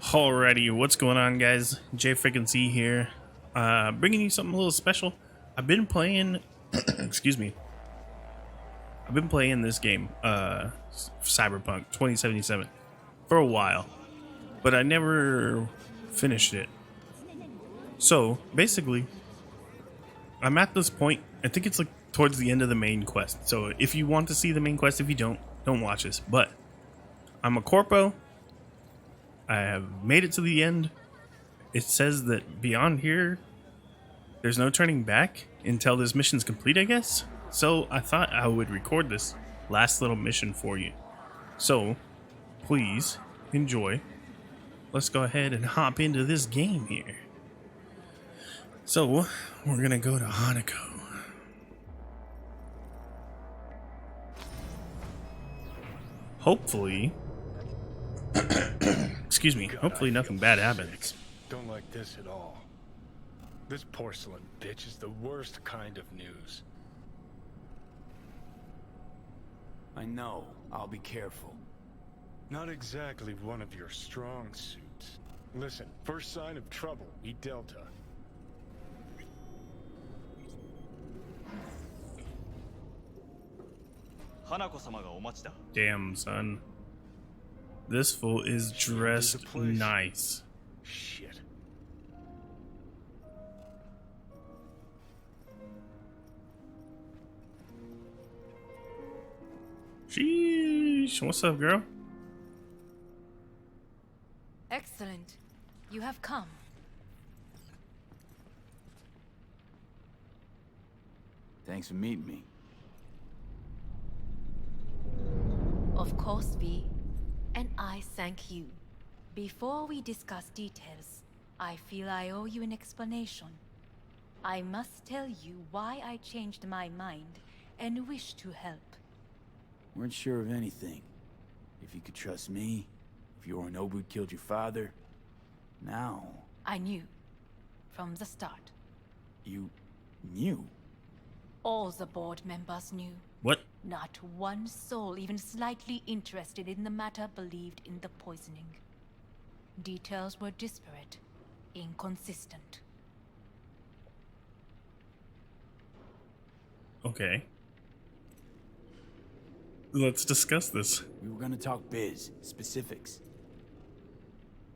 Alrighty, what's going on, guys? J Freaking C here, bringing you something a little special. I've been playing, excuse me. I've been playing this game, Cyberpunk 2077, for a while, but I never finished it. So basically, I'm at this point. I think it's like towards the end of the main quest. So if you want to see the main quest, if you don't watch this. But I'm a corpo. I have made it to the end. It says that beyond here, there's no turning back until this mission's complete, I guess. So I thought I would record this last little mission for you. So please enjoy. Let's go ahead and hop into this game here. So we're gonna go to Hanako. Hopefully, excuse me, hopefully nothing bad happens. Don't like this at all. This porcelain bitch is the worst kind of news. I know. I'll be careful. Not exactly one of your strong suits. Listen, first sign of trouble, eat Delta. Damn, son. This fool is dressed nice. Shit. Sheesh. What's up, girl? Excellent. You have come. Thanks for meeting me. Of course, V. And I thank you. Before we discuss details, I feel I owe you an explanation. I must tell you why I changed my mind and wish to help. Weren't sure of anything. If you could trust me, if Yorinobu killed your father. Now... I knew. From the start. You... knew? All the board members knew. What? Not one soul even slightly interested in the matter believed in the poisoning. Details were disparate, inconsistent. Okay. Let's discuss this. We were gonna talk biz, specifics.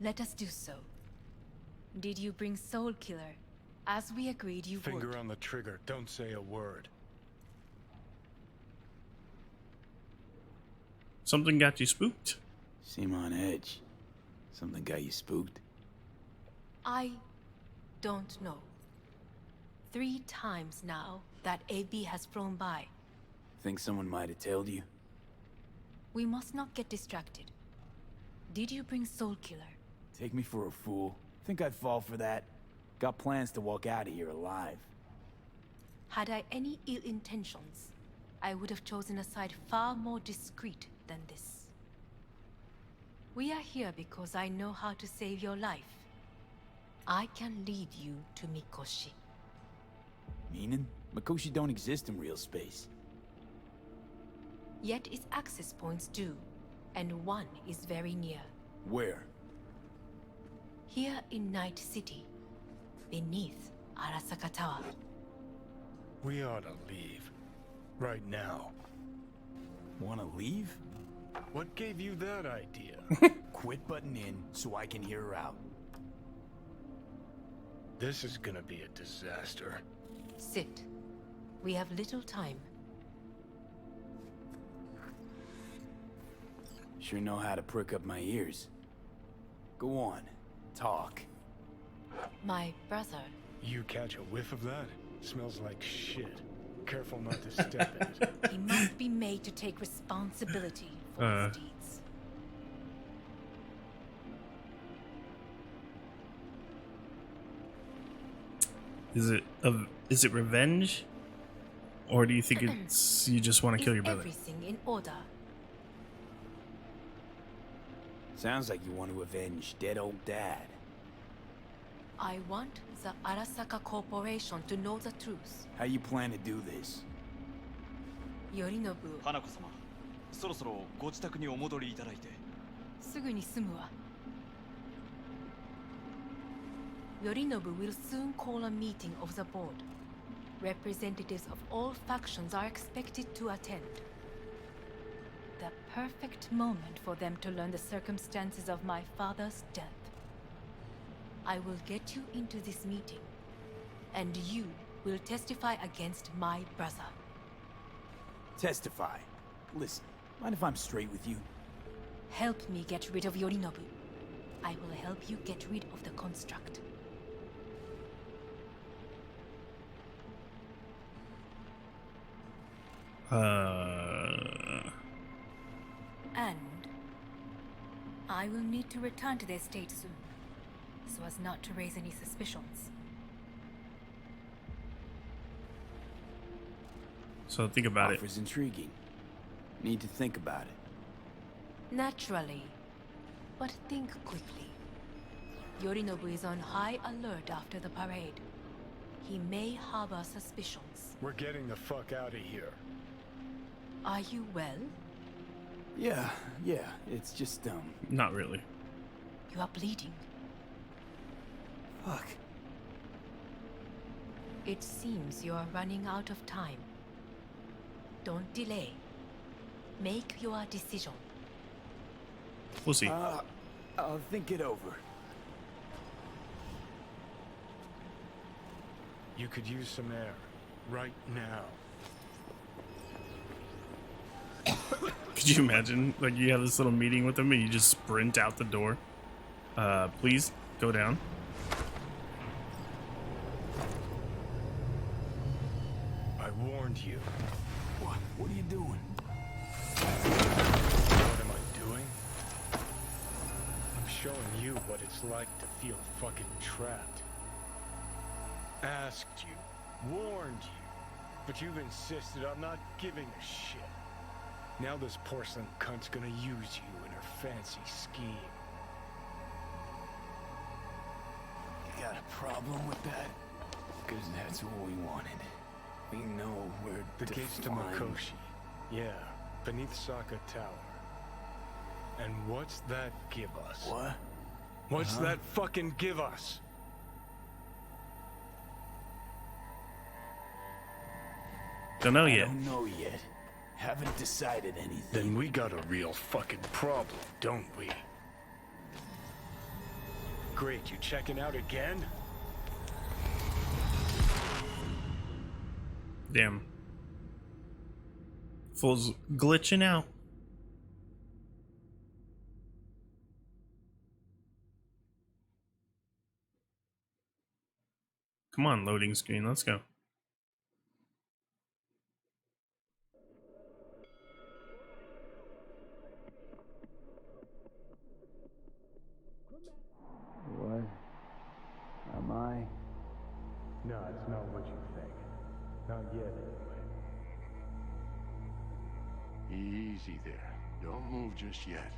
Let us do so. Did you bring Soul Killer, as we agreed you would? Finger on the trigger, don't say a word. Something got you spooked? Seem on edge. Something got you spooked? I don't know. 3 times now that AB has flown by. Think someone might have told you? We must not get distracted. Did you bring Soul Killer? Take me for a fool. Think I'd fall for that? Got plans to walk out of here alive. Had I any ill intentions, I would have chosen a side far more discreet than this. We are here because I know how to save your life. I can lead you to Mikoshi. Meaning? Mikoshi don't exist in real space. Yet its access points do, and one is very near. Where? Here in Night City, beneath Arasaka Tower. We ought to leave. Right now. Wanna leave? What gave you that idea? Quit butting in so I can hear her out. This is gonna be a disaster. Sit. We have little time. Sure know how to prick up my ears. Go on, talk. My brother. You catch a whiff of that? Smells like shit. Careful not to step in it. He must be made to take responsibility for his deeds. Is it revenge? Or do you think it's you just want to kill your brother? Everything in order. Sounds like you want to avenge dead old dad. I want the Arasaka Corporation to know the truth. How you plan to do this? Yorinobu. 花子様、そろそろご自宅にお戻りいただいて。すぐに済むわ。Yorinobu will soon call a meeting of the board. Representatives of all factions are expected to attend. The perfect moment for them to learn the circumstances of my father's death. I will get you into this meeting, and you will testify against my brother. Testify. Listen, mind if I'm straight with you? Help me get rid of Yorinobu. I will help you get rid of the construct. And I will need to return to the estate soon, so as not to raise any suspicions. So think about it. Offer's intriguing. Need to think about it. Naturally, but think quickly. Yorinobu is on high alert after the parade. He may harbor suspicions. We're getting the fuck out of here. Are you well? Yeah, it's just, Not really. You are bleeding. fuck. It seems you are running out of time. Don't delay. Make your decision. We'll see. I'll think it over. You could use some air. Right now. Could you imagine, like, you have this little meeting with them and you just sprint out the door? Please go down. I warned you. What are you doing? What am I doing? I'm showing you what it's like to feel fucking trapped. Asked you, warned you, but you've insisted on not giving a shit. Now this porcelain cunt's gonna use you in her fancy scheme. You got a problem with that? Because that's what we wanted. We know where The gates to Makoshi. Yeah, beneath Saka Tower. And what's that give us? What? What's that fucking give us? Don't know I yet. don't know yet. Haven't decided anything. Then we got a real fucking problem, don't we? Great, you checking out again? Damn. Fool's glitching out. Come on, loading screen. Let's go. What? Am I? No, it's not what you think. Not yet, anyway. Easy there. Don't move just yet.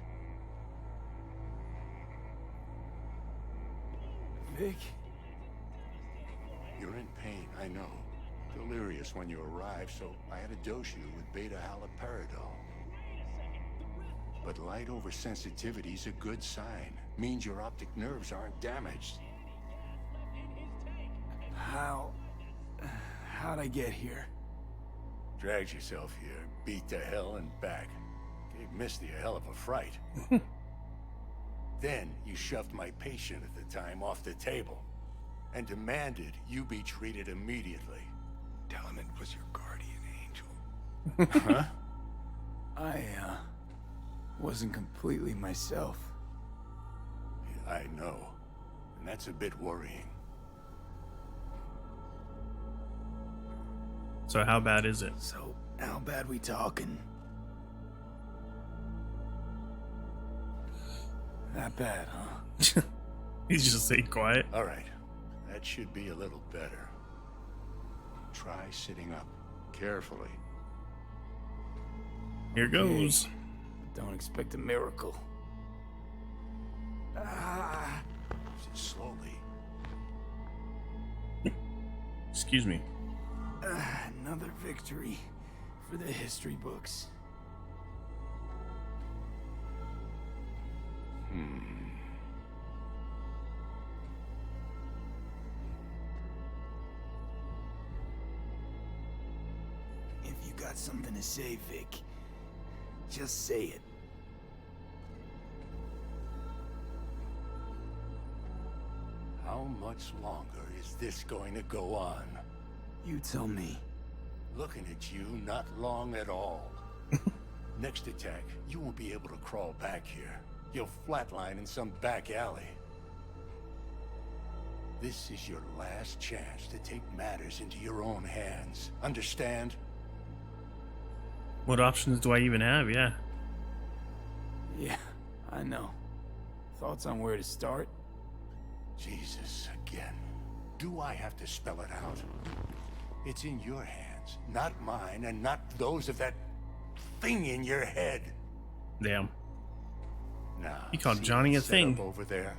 Vic? You're in pain, I know. Delirious when you arrived, so I had to dose you with beta-haloperidol. But light oversensitivity's a good sign. Means your optic nerves aren't damaged. How'd I get here? Dragged yourself here, beat to hell and back. Gave Misty a hell of a fright. Then you shoved my patient at the time off the table and demanded you be treated immediately. Tell him it was your guardian angel. Huh? I, wasn't completely myself. I know. And that's a bit worrying. So how bad is it? So, how bad we talking? That bad, huh? He's just staying quiet. All right. That should be a little better. Try sitting up. Carefully. Here goes. Don't expect a miracle. Slowly. Excuse me. Another victory for the history books. got something to say, Vic, just say it. How much longer is this going to go on? You tell me. Looking at you, not long at all. Next attack, you won't be able to crawl back here. You'll flatline in some back alley. This is your last chance to take matters into your own hands. Understand? What options do I even have? Yeah. Yeah, I know. Thoughts on where to start? Jesus, again. Do I have to spell it out? It's in your hands, not mine, and not those of that thing in your head. Damn. Now, He called see Johnny that a thing. setup over there?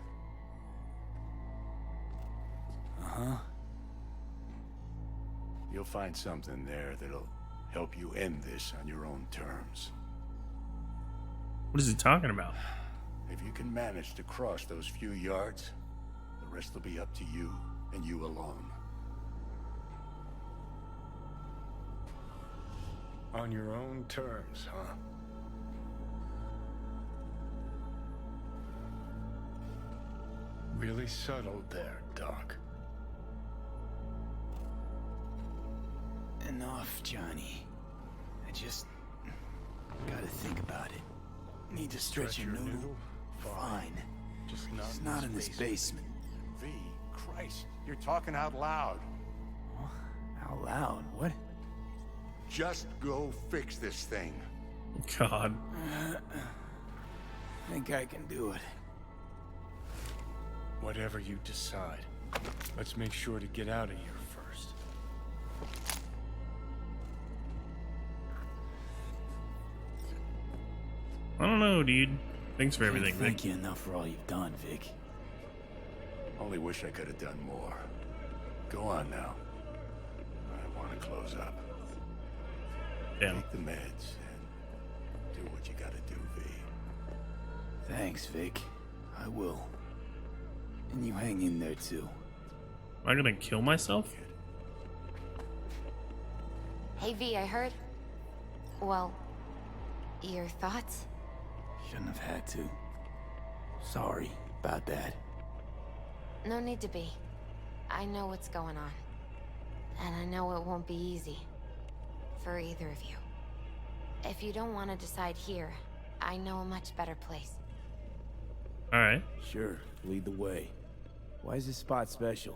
Uh-huh. You'll find something there that'll help you end this on your own terms. What is he talking about? If you can manage to cross those few yards, the rest will be up to you and you alone. On your own terms, huh? Really subtle there, Doc. Enough, Johnny. I just gotta think about it. Need to stretch your noodle? Fine. Just It's not in this basement. V, Christ, you're talking out loud. Out loud, what? Just go fix this thing. God. Think I can do it. Whatever you decide. Let's make sure to get out of here first. I don't know, dude. Thanks for everything, Thank Vic. you enough for all you've done, Vic. Only wish I could have done more. Go on now. I want to close up. Damn. Take the meds and do what you gotta do, V. Thanks, Vic. I will. And you hang in there, too. Am I gonna kill myself? Hey V, I heard. Well, your thoughts? Shouldn't have had to. Sorry about that. No need to be. I know what's going on. And I know it won't be easy. For either of you. If you don't want to decide here, I know a much better place. Alright. Sure, lead the way. Why is this spot special?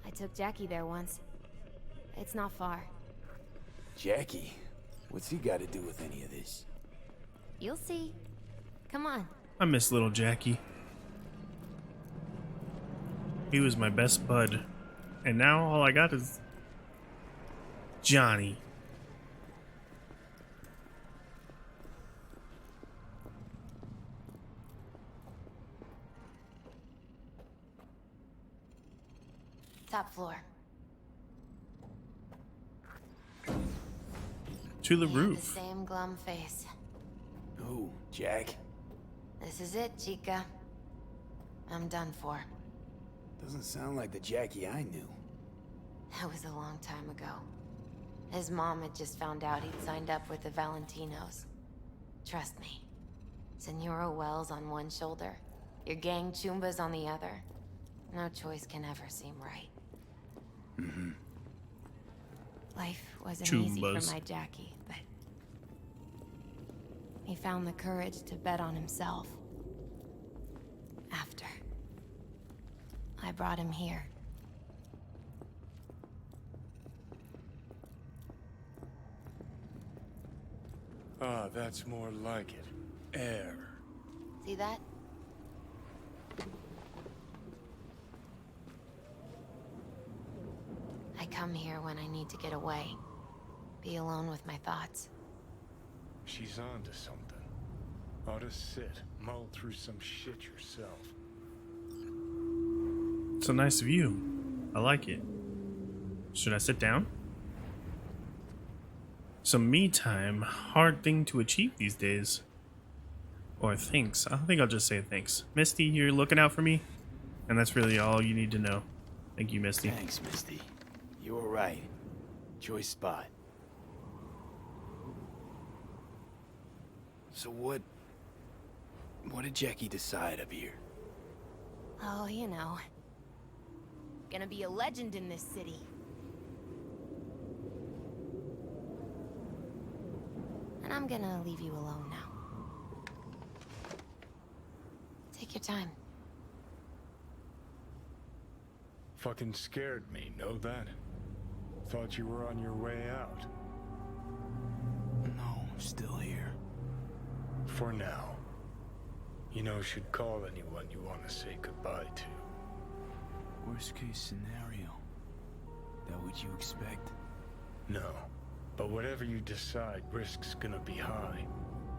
I took Jackie there once. It's not far. Jackie? What's he got to do with any of this? You'll see. Come on. I miss little Jackie. He was my best bud. And now all I got is Johnny. Top floor. To the He had roof. The same glum face. Who, Jack? This is it, Chica. I'm done for. Doesn't sound like the Jackie I knew. That was a long time ago. His mom had just found out he'd signed up with the Valentinos. Trust me. Senora Wells on one shoulder, your gang Chumbas on the other. No choice can ever seem right. Mm-hmm. Life wasn't easy Chumbas. for my Jackie, but he found the courage to bet on himself. After I brought him here. Ah, that's more like it. Air. See that? I come here when I need to get away. Be alone with my thoughts. She's on to something. Ought to sit, mull through some shit yourself. It's a nice view. I like it. Should I sit down? Some me time. Hard thing to achieve these days. Or thanks. I think I'll just say thanks. Misty, you're looking out for me. And that's really all you need to know. Thank you, Misty. Thanks, Misty. You were right. Choice spot. So what did Jackie decide up here? Oh, you know. Gonna be a legend in this city. And I'm gonna leave you alone now. Take your time. Fucking scared me, know that? Thought you were on your way out. No, I'm still here. For now. You know, should call anyone you want to say goodbye to. Worst case scenario. That what you expect? No. But whatever you decide, risk's gonna be high.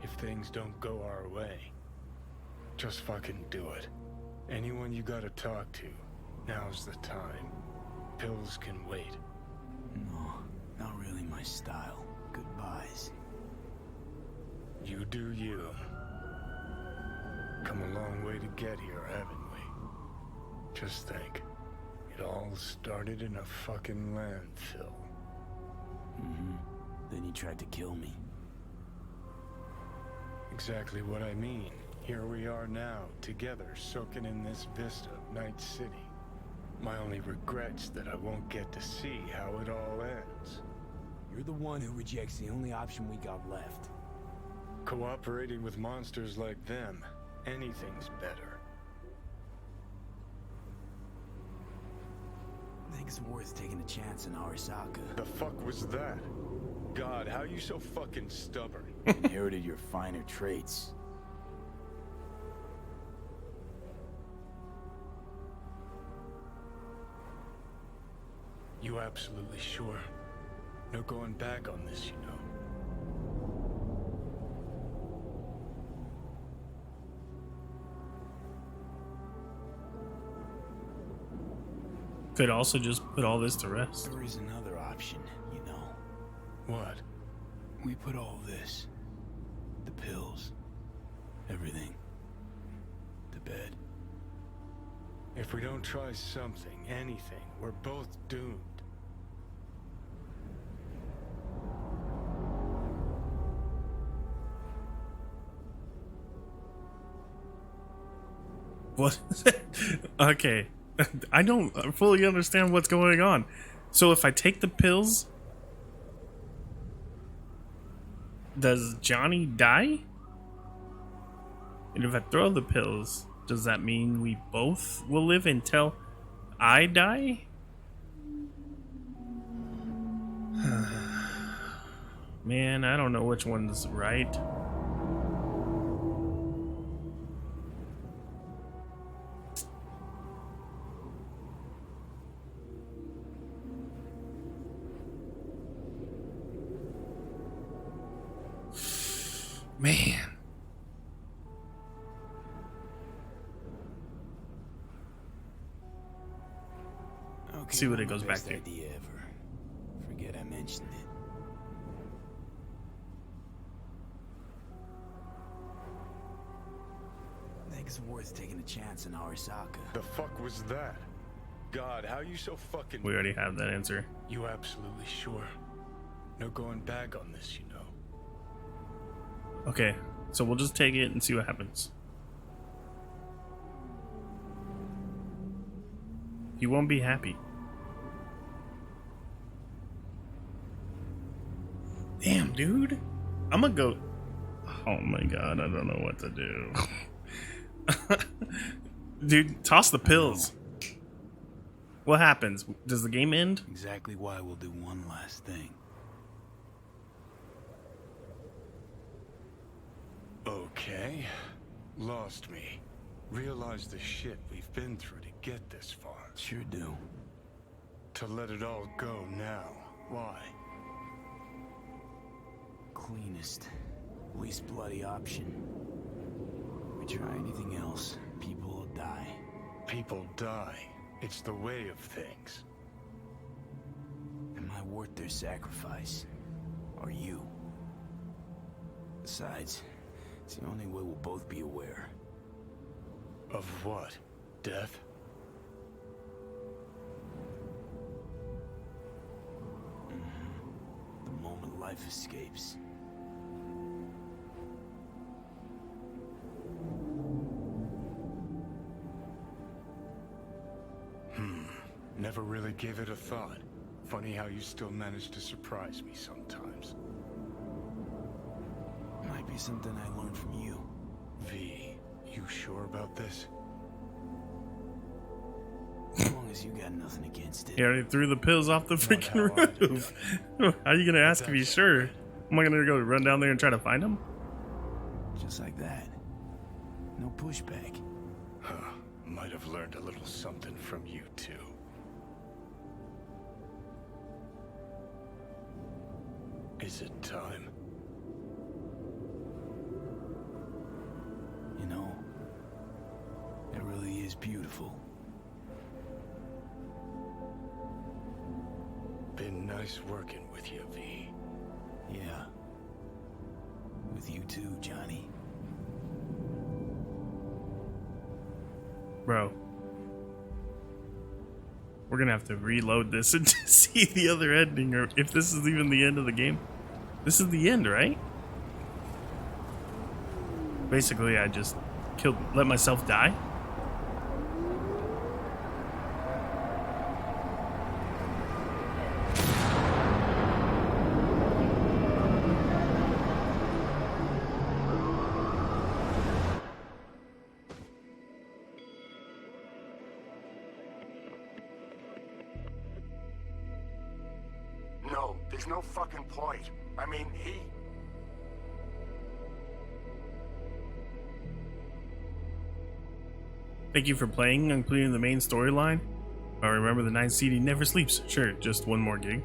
If things don't go our way. Just fucking do it. Anyone you gotta talk to, now's the time. Pills can wait. No, not really my style. Goodbyes. You do you. Come a long way to get here, haven't we? Just think. It all started in a fucking landfill. Mm-hmm. Then he tried to kill me. Exactly what I mean. Here we are now, together, soaking in this vista of Night City. My only regret's that I won't get to see how it all ends. You're the one who rejects the only option we got left. Cooperating with monsters like them, anything's better. I think it's worth taking a chance in Arasaka. The fuck was that? God, how you so fucking stubborn? Inherited your finer traits. You absolutely sure? No going back on this, you know. Could also just put all this to rest. There is another option, you know. What? We put all this, the pills, everything, to bed. If we don't try something, anything, we're both doomed. What? Okay. I don't fully understand what's going on. So if I take the pills, does Johnny die? And if I throw the pills, does that mean we both will live until I die? Man, I don't know which one's right. Man. Okay, See what not it my goes back best to. idea ever. Forget I mentioned it. I think it's worth taking a chance in Arasaka. The fuck was that? God, how you so fucking... We already have that answer. You absolutely sure? No going back on this, you know. Okay, so we'll just take it and see what happens. You won't be happy. Damn, dude. I'm gonna go. Oh my god, I don't know what to do. Dude, toss the pills. What happens? Does the game end? Exactly why we'll do one last thing. Okay. Lost me. Realized the shit we've been through to get this far. Sure do. To let it all go now. Why? Cleanest, least bloody option. We try anything else, people will die. People die. It's the way of things. Am I worth their sacrifice? Or you? Besides, it's the only way we'll both be aware. Of what? Death? The moment life escapes. Never really gave it a thought. Funny how you still manage to surprise me sometimes. Might be something I learned from you. V, you sure about this? As long as you got nothing against it. He already threw the pills off the freaking how I'd have roof. How are you gonna ask if he's sure? Am I gonna go run down there and try to find him? Just like that. No pushback. Huh. Might have learned a little something from you too. Is it time? You know, it really is beautiful. Been nice working with you, V. Yeah. With you too, Johnny. Bro. We're gonna have to reload this and see the other ending, or if this is even the end of the game. This is the end, right? Basically, I just let myself die. No, there's no fucking point. I mean, he... Thank you for playing and completing the main storyline. Remember the 9 CD never sleeps. Sure, just one more gig.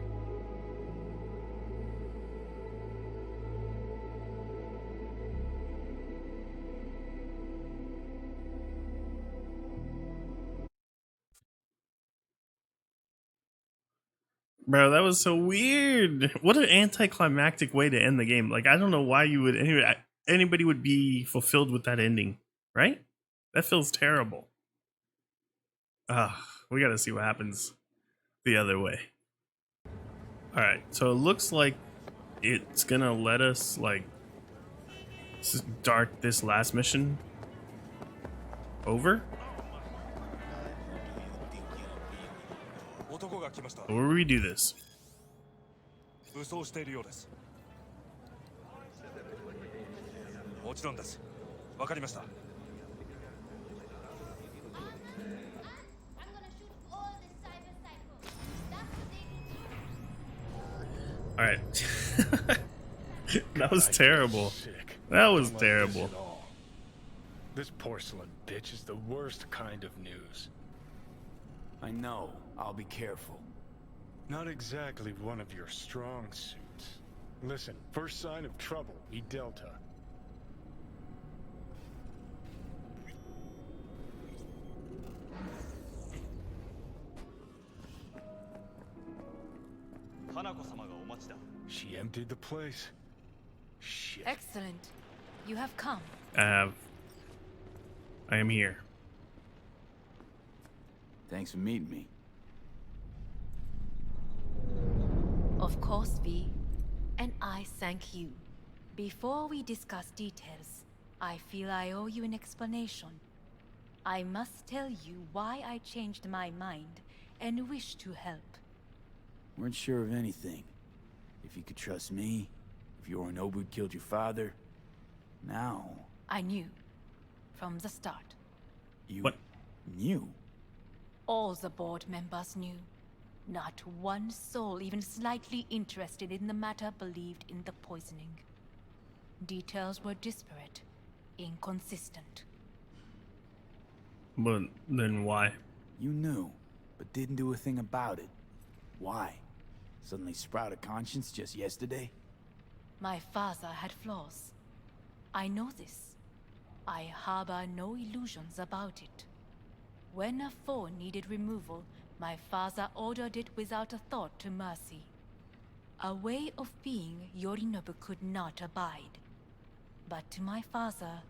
Bro, that was so weird. What an anticlimactic way to end the game. Like, I don't know why you would anybody would be fulfilled with that ending, right? That feels terrible. We gotta see what happens the other way. Alright, so it looks like it's gonna let us, like, start this last mission over. Or we do this. 武装しているようです。もちろんです。わかりました。All right. That was terrible. That was terrible. This porcelain bitch is the worst kind of news. I know. I'll be careful. Not exactly one of your strong suits. Listen, first sign of trouble, we Delta. She emptied the place. Shit. Excellent. You have come. I am here. Thanks for meeting me. Of course, V. And I thank you. Before we discuss details, I feel I owe you an explanation. I must tell you why I changed my mind and wish to help. Weren't sure of anything. If you could trust me, if Yorinobu killed your father. Now... I knew. From the start. You... What? Knew? All the board members knew. Not one soul even slightly interested in the matter believed in the poisoning. Details were disparate, inconsistent. But then why? You knew, but didn't do a thing about it. Why? Suddenly sprout a conscience just yesterday? My father had flaws. I know this. I harbor no illusions about it. When a foe needed removal, my father ordered it without a thought to mercy. A way of being Yorinobu could not abide. But to my father,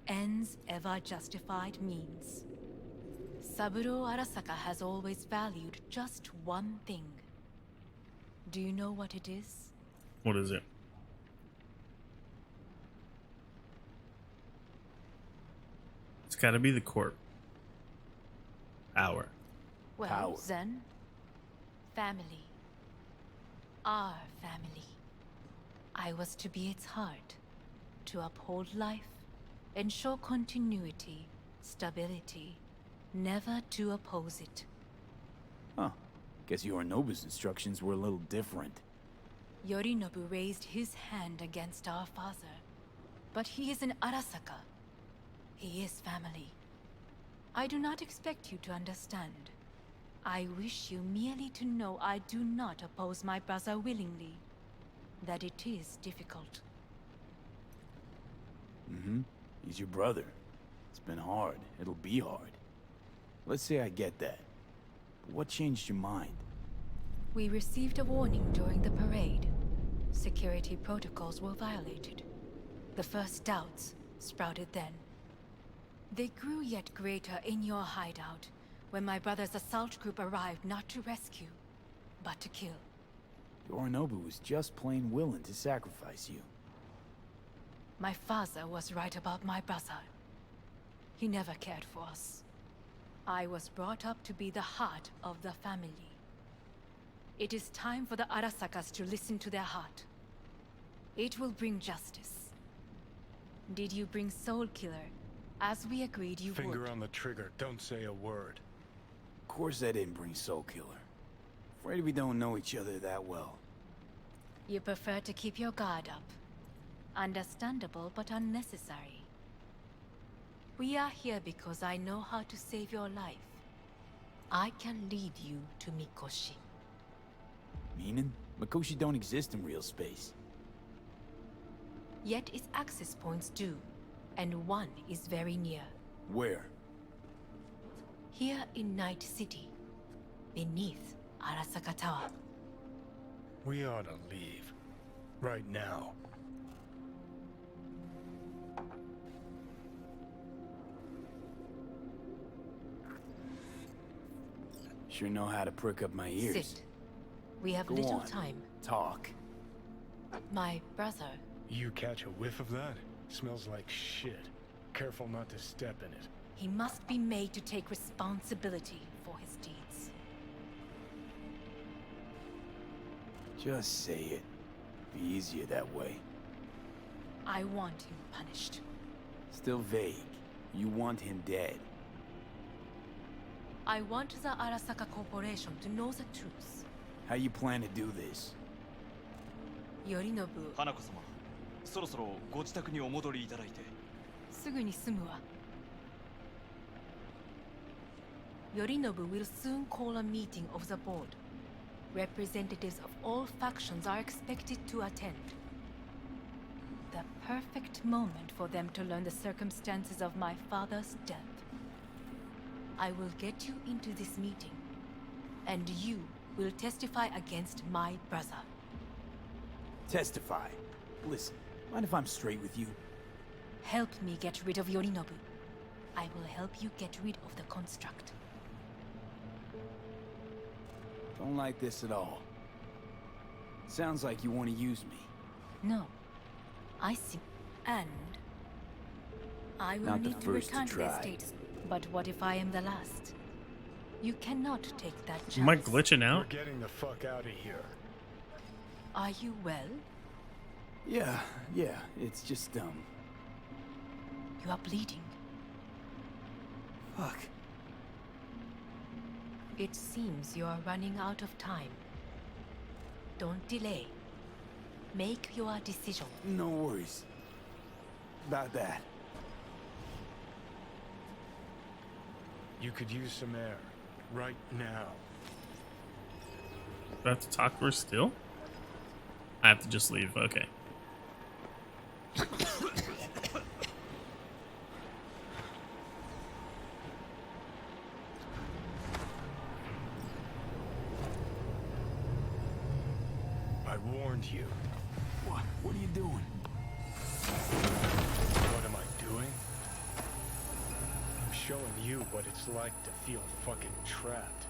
ends ever justified means. Saburo Arasaka has always valued just one thing. Do you know what it is? What is it? It's gotta be the corp. Our. Well, Power. then, family. Our family. I was to be its heart, to uphold life, ensure continuity, stability, never to oppose it. Huh. Guess Yorinobu's instructions were a little different. Yorinobu raised his hand against our father, but he is an Arasaka. He is family. I do not expect you to understand. I wish you merely to know I do not oppose my brother willingly. That it is difficult. Mm-hmm. He's your brother. It's been hard. It'll be hard. Let's say I get that. But what changed your mind? We received a warning during the parade. Security protocols were violated. The first doubts sprouted then. They grew yet greater in your hideout, when my brother's assault group arrived not to rescue, but to kill. Yorinobu was just plain willing to sacrifice you. My father was right about my brother. He never cared for us. I was brought up to be the heart of the family. It is time for the Arasakas to listen to their heart. It will bring justice. Did you bring Soul Killer, as we agreed you would? Finger on the trigger, don't say a word. Of course I didn't bring Soul Killer. Afraid we don't know each other that well. You prefer to keep your guard up. Understandable, but unnecessary. We are here because I know how to save your life. I can lead you to Mikoshi. Meaning? Mikoshi don't exist in real space. Yet its access points do, and one is very near. Where? Here in Night City, beneath Arasaka Tower. We ought to leave. Right now. Sure know how to prick up my ears. Sit. We have Go little on. time. Talk. My brother, You catch a whiff of that? Smells like shit. Careful not to step in it. he must be made to take responsibility for his deeds. Just say it. Be easier that way. I want him punished. Still vague. You want him dead. I want the Arasaka Corporation to know the truth. How you plan to do this? Yorinobu, 花子様、そろそろご自宅にお戻りいただいて。すぐに済むわ。Yorinobu will soon call a meeting of the board. Representatives of all factions are expected to attend. The perfect moment for them to learn the circumstances of my father's death. I will get you into this meeting, and you will testify against my brother. Testify. Listen, mind if I'm straight with you? Help me get rid of Yorinobu. I will help you get rid of the construct. Don't like this at all. Sounds like you want to use me. No. I see. And I will Not the need to first to return to the try. States. But what if I am the last? You cannot take that chance. Am I glitching We're out? getting the fuck out of here. Are you well? Yeah, it's just, You are bleeding. Fuck. It seems you are running out of time. Don't delay. Make your decision. No worries. About that. You could use some air. Right now. Do I have to talk to her still? I have to just leave. Okay. I warned you. What? What are you doing? What am I doing? I'm showing you what it's like to feel fucking trapped.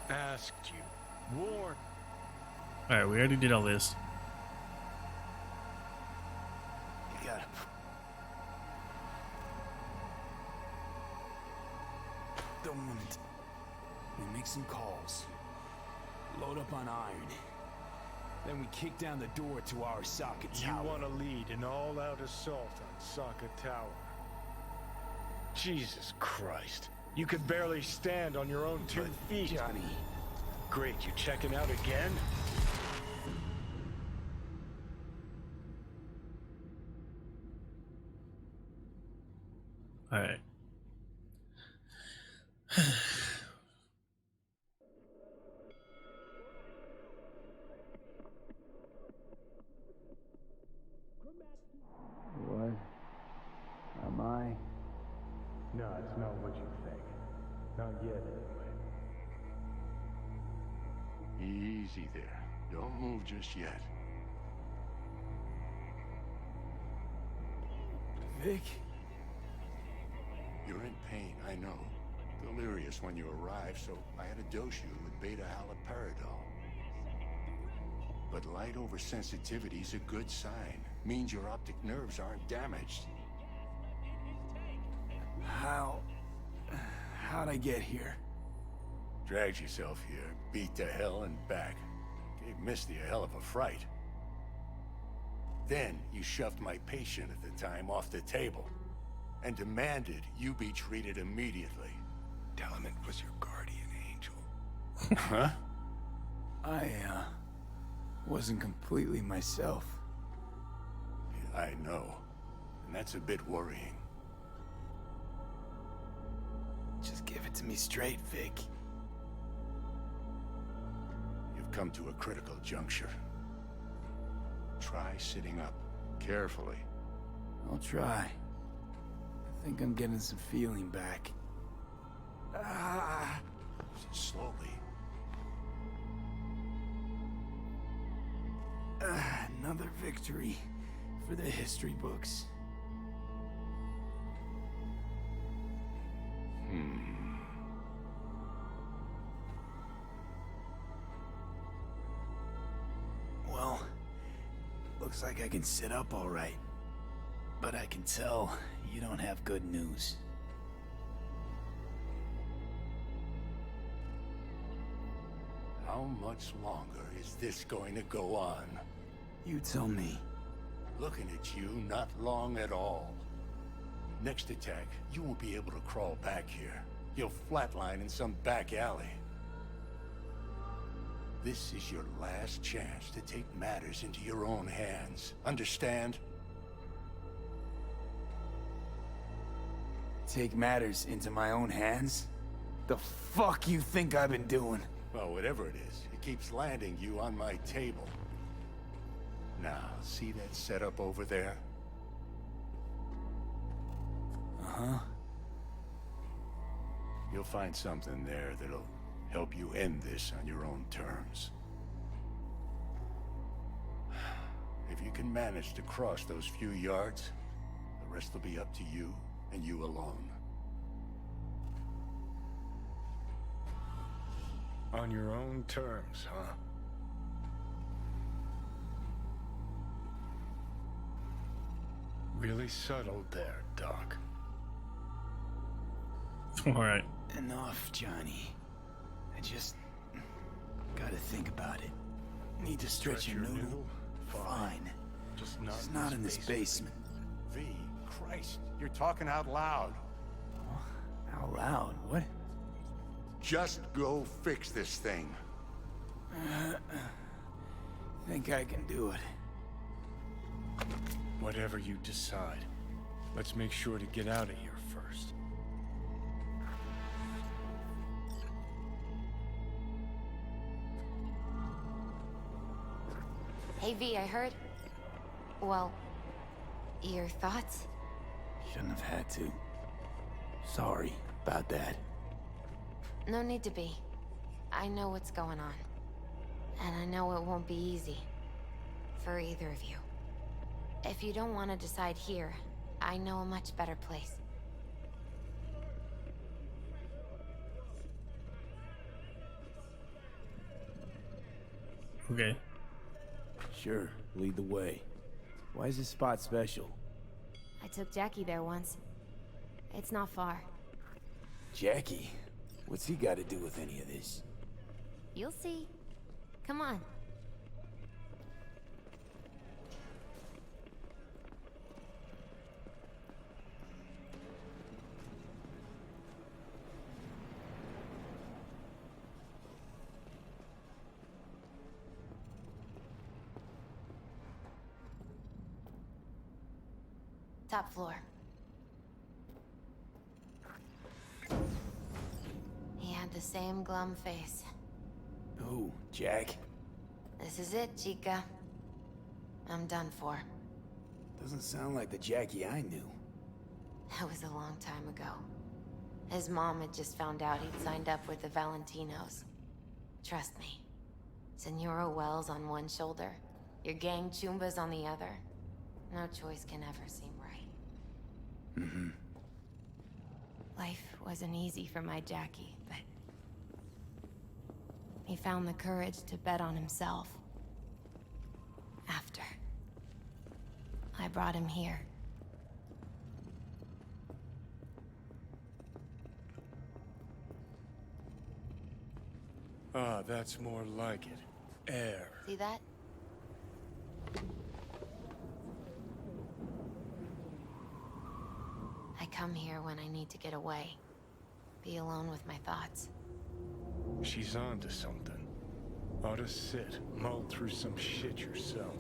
Asked you. Warned. Alright, we already did all this. You gotta... Don't want it. make some calls. Load up on iron. Then we kick down the door to Arasaka Tower. You want to lead an all-out assault on Saka Tower? Jesus Christ. You could barely stand on your own 2 feet. Johnny. Great, you checking out again? All right. What? Am I? No, it's not what you think. Not yet, anyway. Easy there. Don't move just yet. Vic? You're in pain, I know. Delirious when you arrived, so I had to dose you with beta-haloperidol. But light oversensitivity's a good sign. Means your optic nerves aren't damaged. How'd I get here? Dragged yourself here, beat to hell and back. Gave Misty a hell of a fright. Then you shoved my patient at the time off the table and demanded you be treated immediately. Tell him it was your guardian angel. Huh? I, wasn't completely myself. I know. And that's a bit worrying. Just give it to me straight, Vic. You've come to a critical juncture. Try sitting up, carefully. I'll try. I think I'm getting some feeling back. Slowly. Another victory for the history books. Well, looks like I can sit up all right. But I can tell you don't have good news. How much longer is this going to go on? You tell me. Looking at you, not long at all. Next attack, you won't be able to crawl back here. You'll flatline in some back alley. This is your last chance to take matters into your own hands. Understand? Take matters into my own hands? The fuck you think I've been doing? Well, whatever it is, it keeps landing you on my table. Now, see that setup over there? Uh-huh. You'll find something there that'll help you end this on your own terms. If you can manage to cross those few yards, the rest will be up to you and you alone. On your own terms, huh? Really subtle there, Doc. All right. Enough, Johnny. I just gotta think about it. Need to stretch your noodle? Fine. Just It's not in this basement. V, Christ, you're talking out loud. Out loud, what? Just go fix this thing. Think I can do it. Whatever you decide, let's make sure to get out of here first. Hey V, I heard... Well, your thoughts? Shouldn't have had to. Sorry about that. No need to be. I know what's going on. And I know it won't be easy. For either of you. If you don't want to decide here, I know a much better place. Okay. Sure, lead the way. Why is this spot special? I took Jackie there once. It's not far. Jackie? What's he got to do with any of this? You'll see. Come on. Top floor. He had the same glum face. Who, Jack? This is it, Chica. I'm done for. Doesn't sound like the Jackie I knew. That was a long time ago. His mom had just found out he'd signed up with the Valentinos. Trust me. Senora Wells on one shoulder, your gang Chumbas on the other. No choice can ever seem right. Life wasn't easy for my Jackie, but he found the courage to bet on himself. After I brought him here. Ah, that's more like it. Air. See that? I come here when I need to get away. Be alone with my thoughts. She's on to something. Ought to sit, mull through some shit yourself.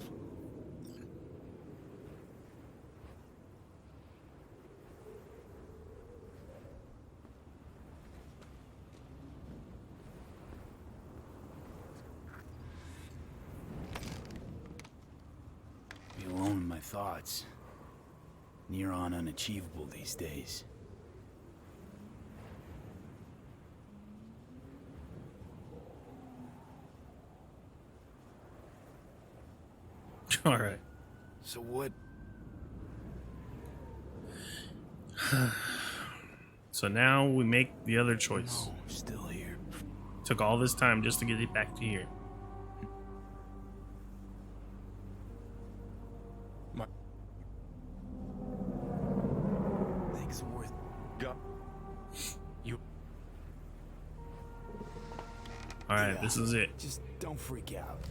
Be alone in my thoughts. Near on unachievable these days. All right. So what? So now we make the other choice. No, still here. Took all this time just to get it back to here. Things worth. Go. You. All right, this is it. Just don't freak out.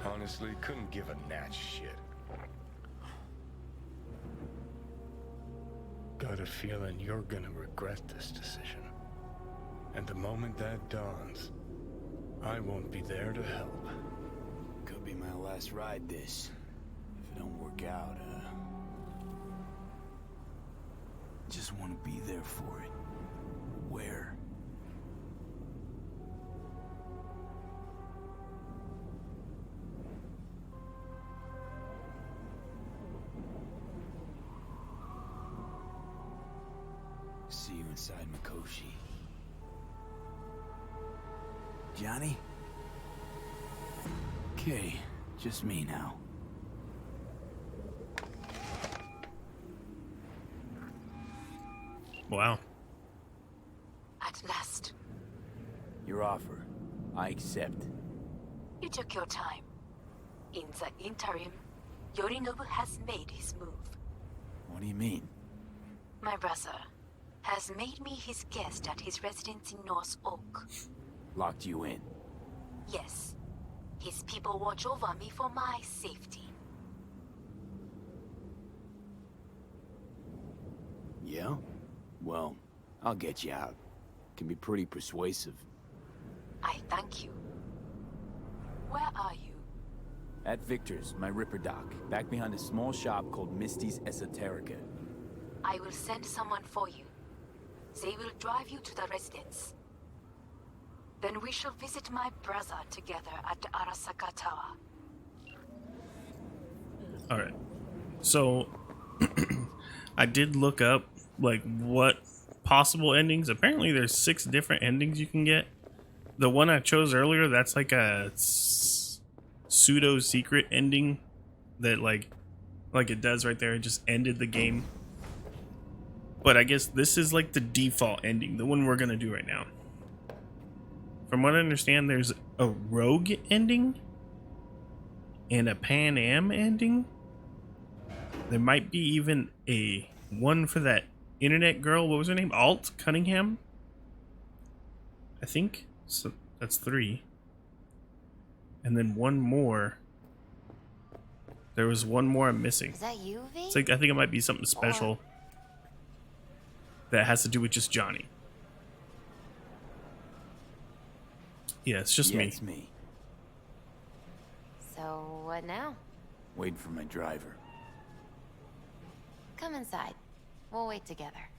Honestly, couldn't give a gnat's shit. Got a feeling you're gonna regret this decision. And the moment that dawns, I won't be there to help. Could be my last ride this. If it don't work out, just want to be there for it. Where? See you inside Mikoshi. Johnny? Okay, just me now. Wow. At last, Your offer, I accept. you took your time. In the interim, Yorinobu has made his move. What do you mean? My brother has made me his guest at his residence in North Oak. Locked you in. Yes, his people watch over me for my safety. Yeah? Well, I'll get you out. Can be pretty persuasive. I thank you. Where are you? At Victor's, my Ripper Dock, back behind a small shop called Misty's Esoterica. I will send someone for you. They will drive you to the residence. Then we shall visit my brother together at Arasaka Tower. All right. So I did look up like what possible endings. Apparently there's 6 different endings you can get. The one I chose earlier, that's like a pseudo secret ending that like it does right there. It just ended the game. But I guess this is like the default ending, the one we're going to do right now. From what I understand, there's a rogue ending and a Pan Am ending. There might be even a one for that internet girl. What was her name? Alt Cunningham. I think so. That's 3. And then one more. There was one more I'm missing. Is that you, V? It's like I think it might be something special that has to do with just Johnny. Yeah, it's just Yeah, me. it's me. So, what now? Waiting for my driver. Come inside. We'll wait together.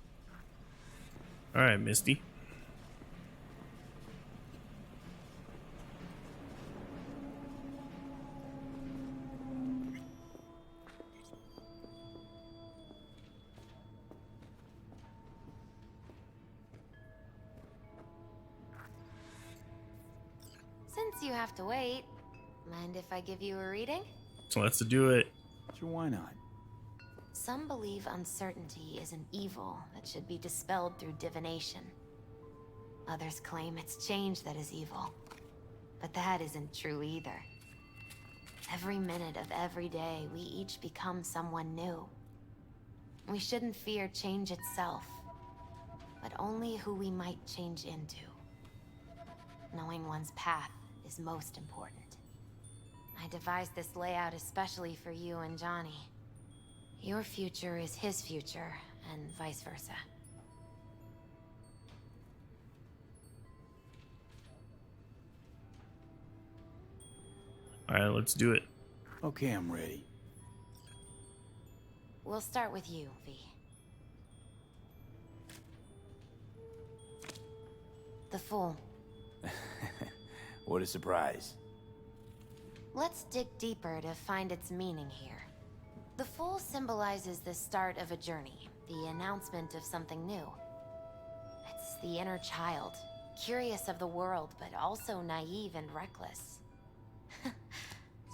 All right, Misty. Since you have to wait, mind if I give you a reading? So let's do it. Sure, why not? Some believe uncertainty is an evil that should be dispelled through divination. Others claim it's change that is evil. But that isn't true either. Every minute of every day, we each become someone new. We shouldn't fear change itself, but only who we might change into. Knowing one's path is most important. I devised this layout especially for you and Johnny. Your future is his future, and vice versa. All right, let's do it. Okay, I'm ready. We'll start with you, V. The Fool. What a surprise. Let's dig deeper to find its meaning here. The Fool symbolizes the start of a journey, the announcement of something new. It's the inner child, curious of the world, but also naive and reckless.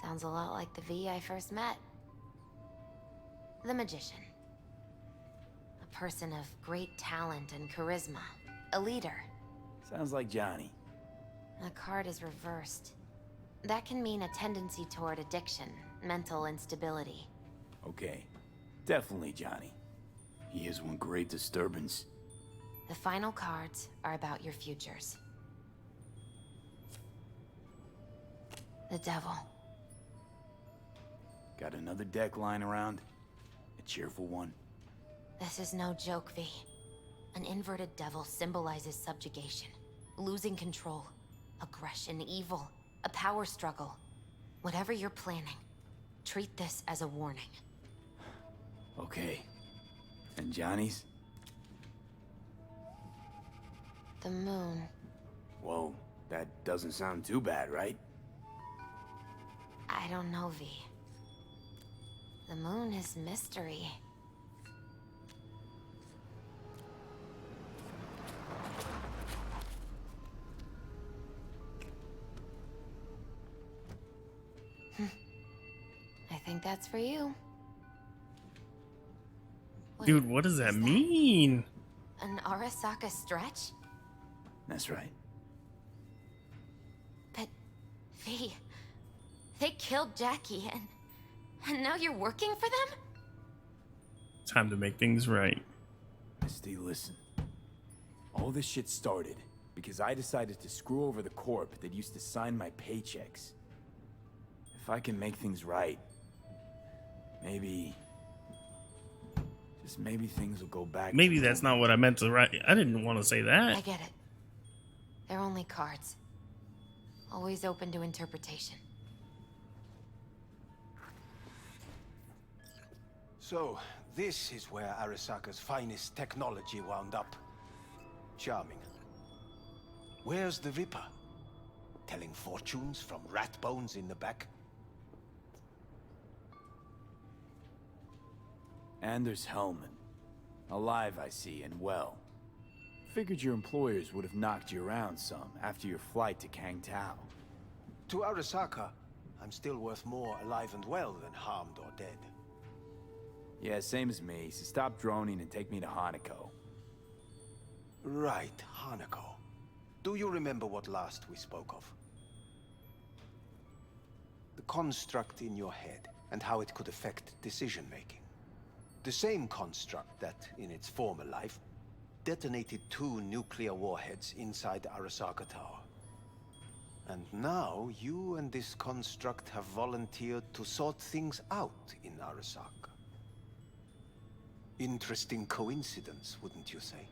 Sounds a lot like the V I first met. The Magician. A person of great talent and charisma. A leader. Sounds like Johnny. The card is reversed. That can mean a tendency toward addiction, mental instability. Okay. Definitely Johnny. He is one great disturbance. The final cards are about your futures. The Devil. Got another deck lying around? A cheerful one? This is no joke, V. An inverted devil symbolizes subjugation, losing control, aggression, evil, a power struggle. Whatever you're planning, treat this as a warning. Okay. And Johnny's? The Moon. Whoa, that doesn't sound too bad, right? I don't know, V. The Moon is mystery. I think that's for you. Wait, Dude, what does that mean? An Arasaka stretch? That's right. But, V, they killed Jackie and now you're working for them? Time to make things right. Misty, listen. All this shit started because I decided to screw over the corp that used to sign my paychecks. If I can make things right, maybe... just maybe things will go back. Maybe that's not what I meant to write. I didn't want to say I that. get it. They're only cards. Always open to interpretation. So, this is where Arasaka's finest technology wound up. Charming. Where's the Ripper? Telling fortunes from rat bones in the back? Anders Hellman. Alive, I see, and well. Figured your employers would have knocked you around some after your flight to Kang Tao. To Arasaka, I'm still worth more alive and well than harmed or dead. Yeah, same as me, so stop droning and take me to Hanako. Right, Hanako. Do you remember what last we spoke of? The construct in your head and how it could affect decision-making. The same construct that, in its former life, detonated 2 nuclear warheads inside Arasaka Tower. And now you and this construct have volunteered to sort things out in Arasaka. Interesting coincidence, wouldn't you say?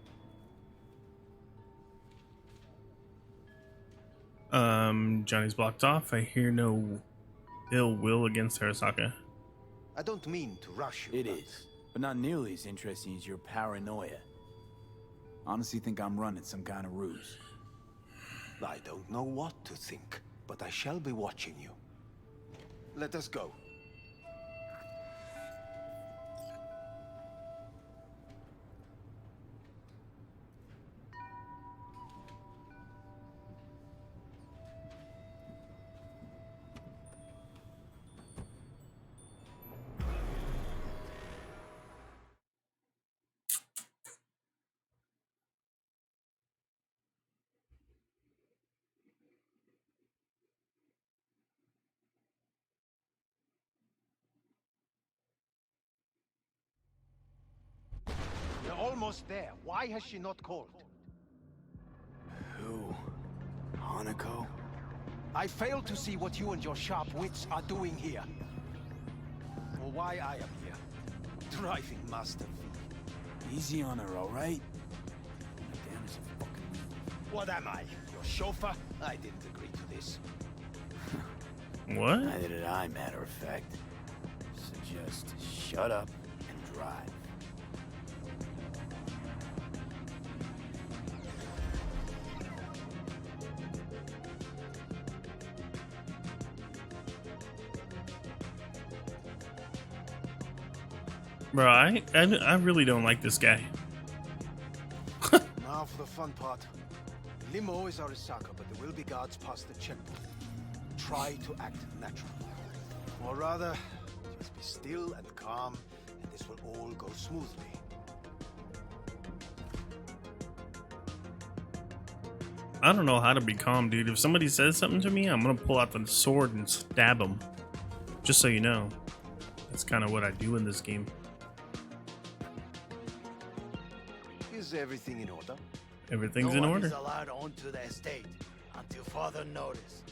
Johnny's blocked off. I hear no ill will against Arasaka. I don't mean to rush you. It is, but not nearly as interesting as your paranoia. Honestly think I'm running some kind of ruse. I don't know what to think, but I shall be watching you. Let us go. We're almost there. Why has she not called? Who? Hanako? I fail to see what you and your sharp wits are doing here. Or why I am here. Driving Master V. Easy on her, alright? Damn, is a fucking weed. What am I? Your chauffeur? I didn't agree to this. What? Neither did I, matter of fact. So just shut up and drive. Bro, I really don't like this guy. Now for the fun part. Limo is Arasaka, but there will be guards past the checkpoint. Try to act natural. Or rather, just be still and calm, and this will all go smoothly. I don't know how to be calm, dude. If somebody says something to me, I'm gonna pull out the sword and stab them. Just so you know. That's kind of what I do in this game. Is everything in order? Everything's in order. No one is allowed onto the estate until further notice,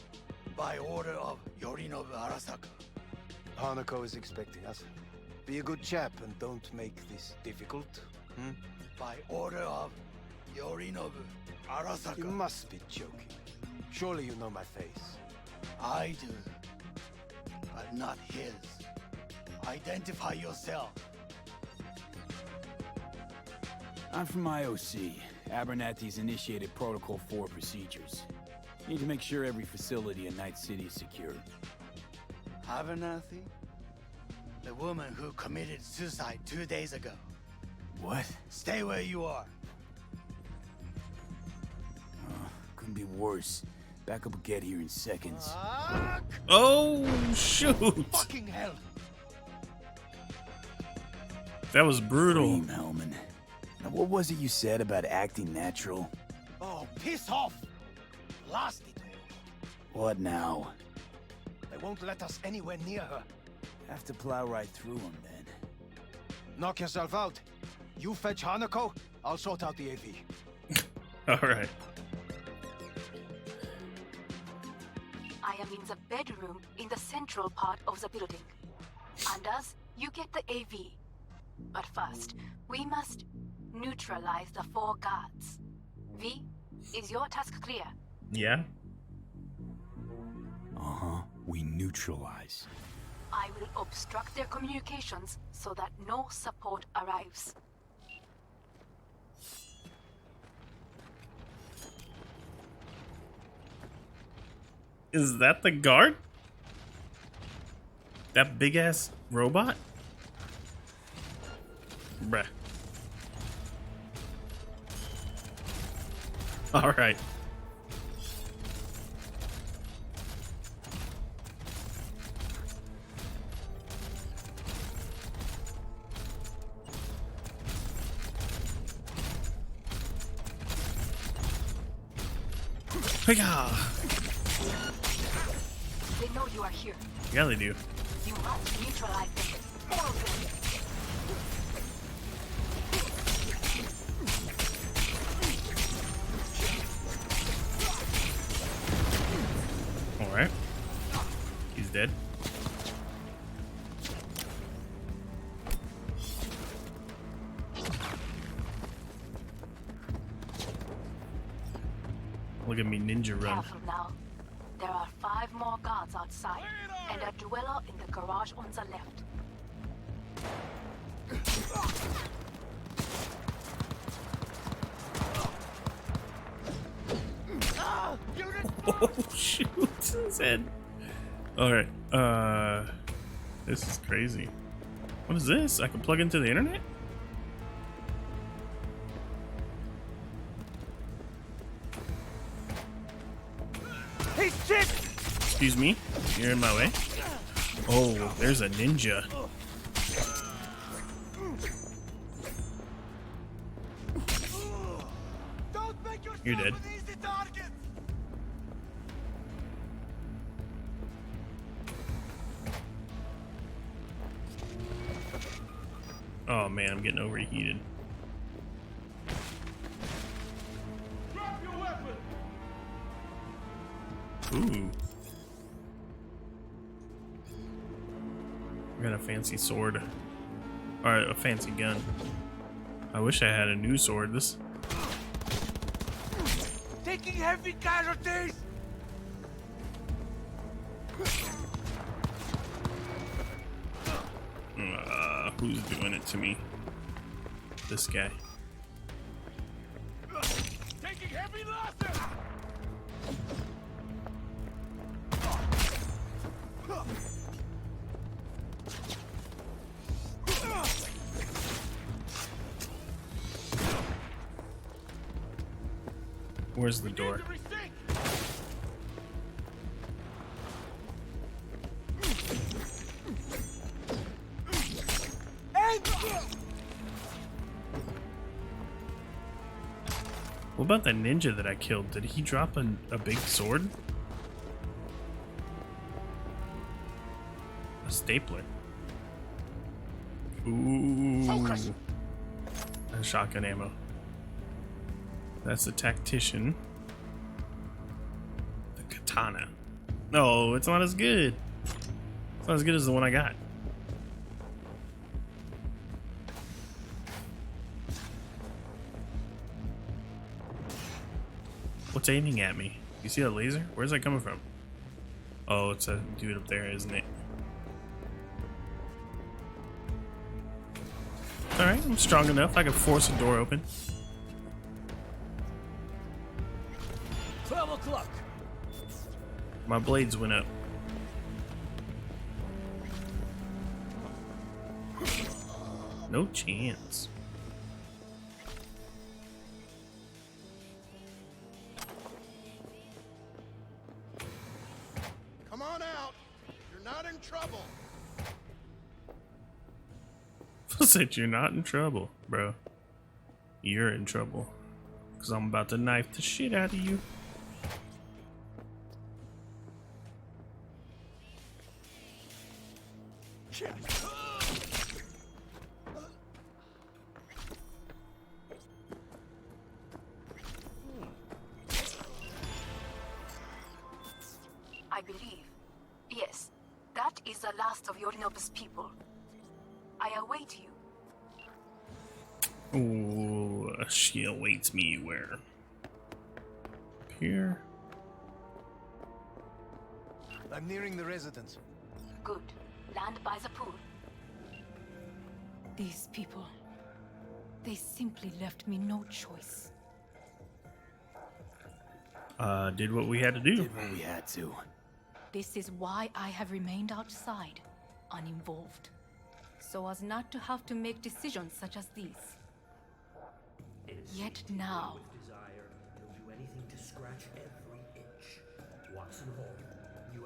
by order of Yorinobu Arasaka. Hanako is expecting us. Be a good chap and don't make this difficult. By order of Yorinobu Arasaka. You must be joking. Surely you know my face. I do, but not his. Identify yourself. I'm from IOC. Abernathy's initiated Protocol 4 procedures. Need to make sure every facility in Night City is secure. Abernathy? The woman who committed suicide 2 days ago. What? Stay where you are. Couldn't be worse. Backup will get here in seconds. Oh, shoot. Fucking hell. That was brutal. Dream, Hellman. Now, what was it you said about acting natural? Oh, piss off! Blast it. What now? They won't let us anywhere near her. Have to plow right through them, then. Knock yourself out. You fetch Hanako, I'll sort out the AV. Alright. I am in the bedroom in the central part of the building. Anders, you get the AV. But first, we must neutralize the 4 guards. V, is your task clear? Yeah. We neutralize. I will obstruct their communications so that no support arrives. Is that the guard? That big ass robot? Bruh. Alright. Hiya! They know you are here. Yeah, they do. You must neutralize them. All of them. Look at me ninja run. Careful now. There are 5 more guards outside, and a dweller in the garage on the left. Oh shoot, his head. Alright, this is crazy. What is this? I can plug into the internet? Hey, shit! Excuse me, you're in my way. Oh, there's a ninja. Don't make yourself You're dead. an easy target! Oh man, I'm getting overheated. Drop your weapon! Ooh. I got a fancy sword. Or a fancy gun. I wish I had a new sword. This. Taking heavy casualties! Who's doing it to me? This guy. Taking heavy losses! Where's the door? What about that ninja that I killed? Did he drop a big sword? A stapler. Ooh. Focus. And shotgun ammo. That's the tactician. The katana. No, it's not as good. It's not as good as the one I got. What's aiming at me? You see that laser? Where's that coming from? Oh, it's a dude up there, isn't it? Alright, I'm strong enough. I can force a door open. 12 o'clock! My blades went up. No chance. Come on out! You're not in trouble! Said you're not in trouble, bro. You're in trouble. Because I'm about to knife the shit out of you. I believe. Yes, that is the last of Yorinobu's people. I await you. Ooh, she awaits me where? Here? I'm nearing the residence. Good. Land by the pool. These people, they simply left me no choice. Did what we had to do. Did what we had to. This is why I have remained outside, uninvolved, so as not to have to make decisions such as these. Yet now,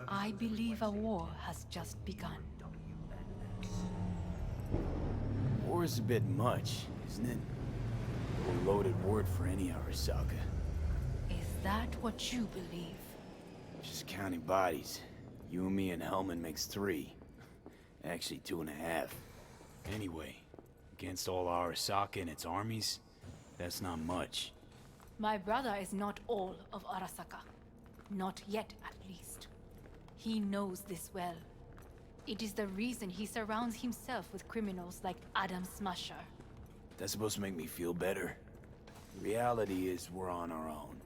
I believe a war has just begun. War is a bit much, isn't it? A loaded word for any Arasaka. Is that what you believe? Just counting bodies. You and me and Hellman makes 3. Actually 2.5. Anyway, against all Arasaka and its armies, that's not much. My brother is not all of Arasaka. Not yet, at least. He knows this well. It is the reason he surrounds himself with criminals like Adam Smasher. That's supposed to make me feel better. The reality is we're on our own.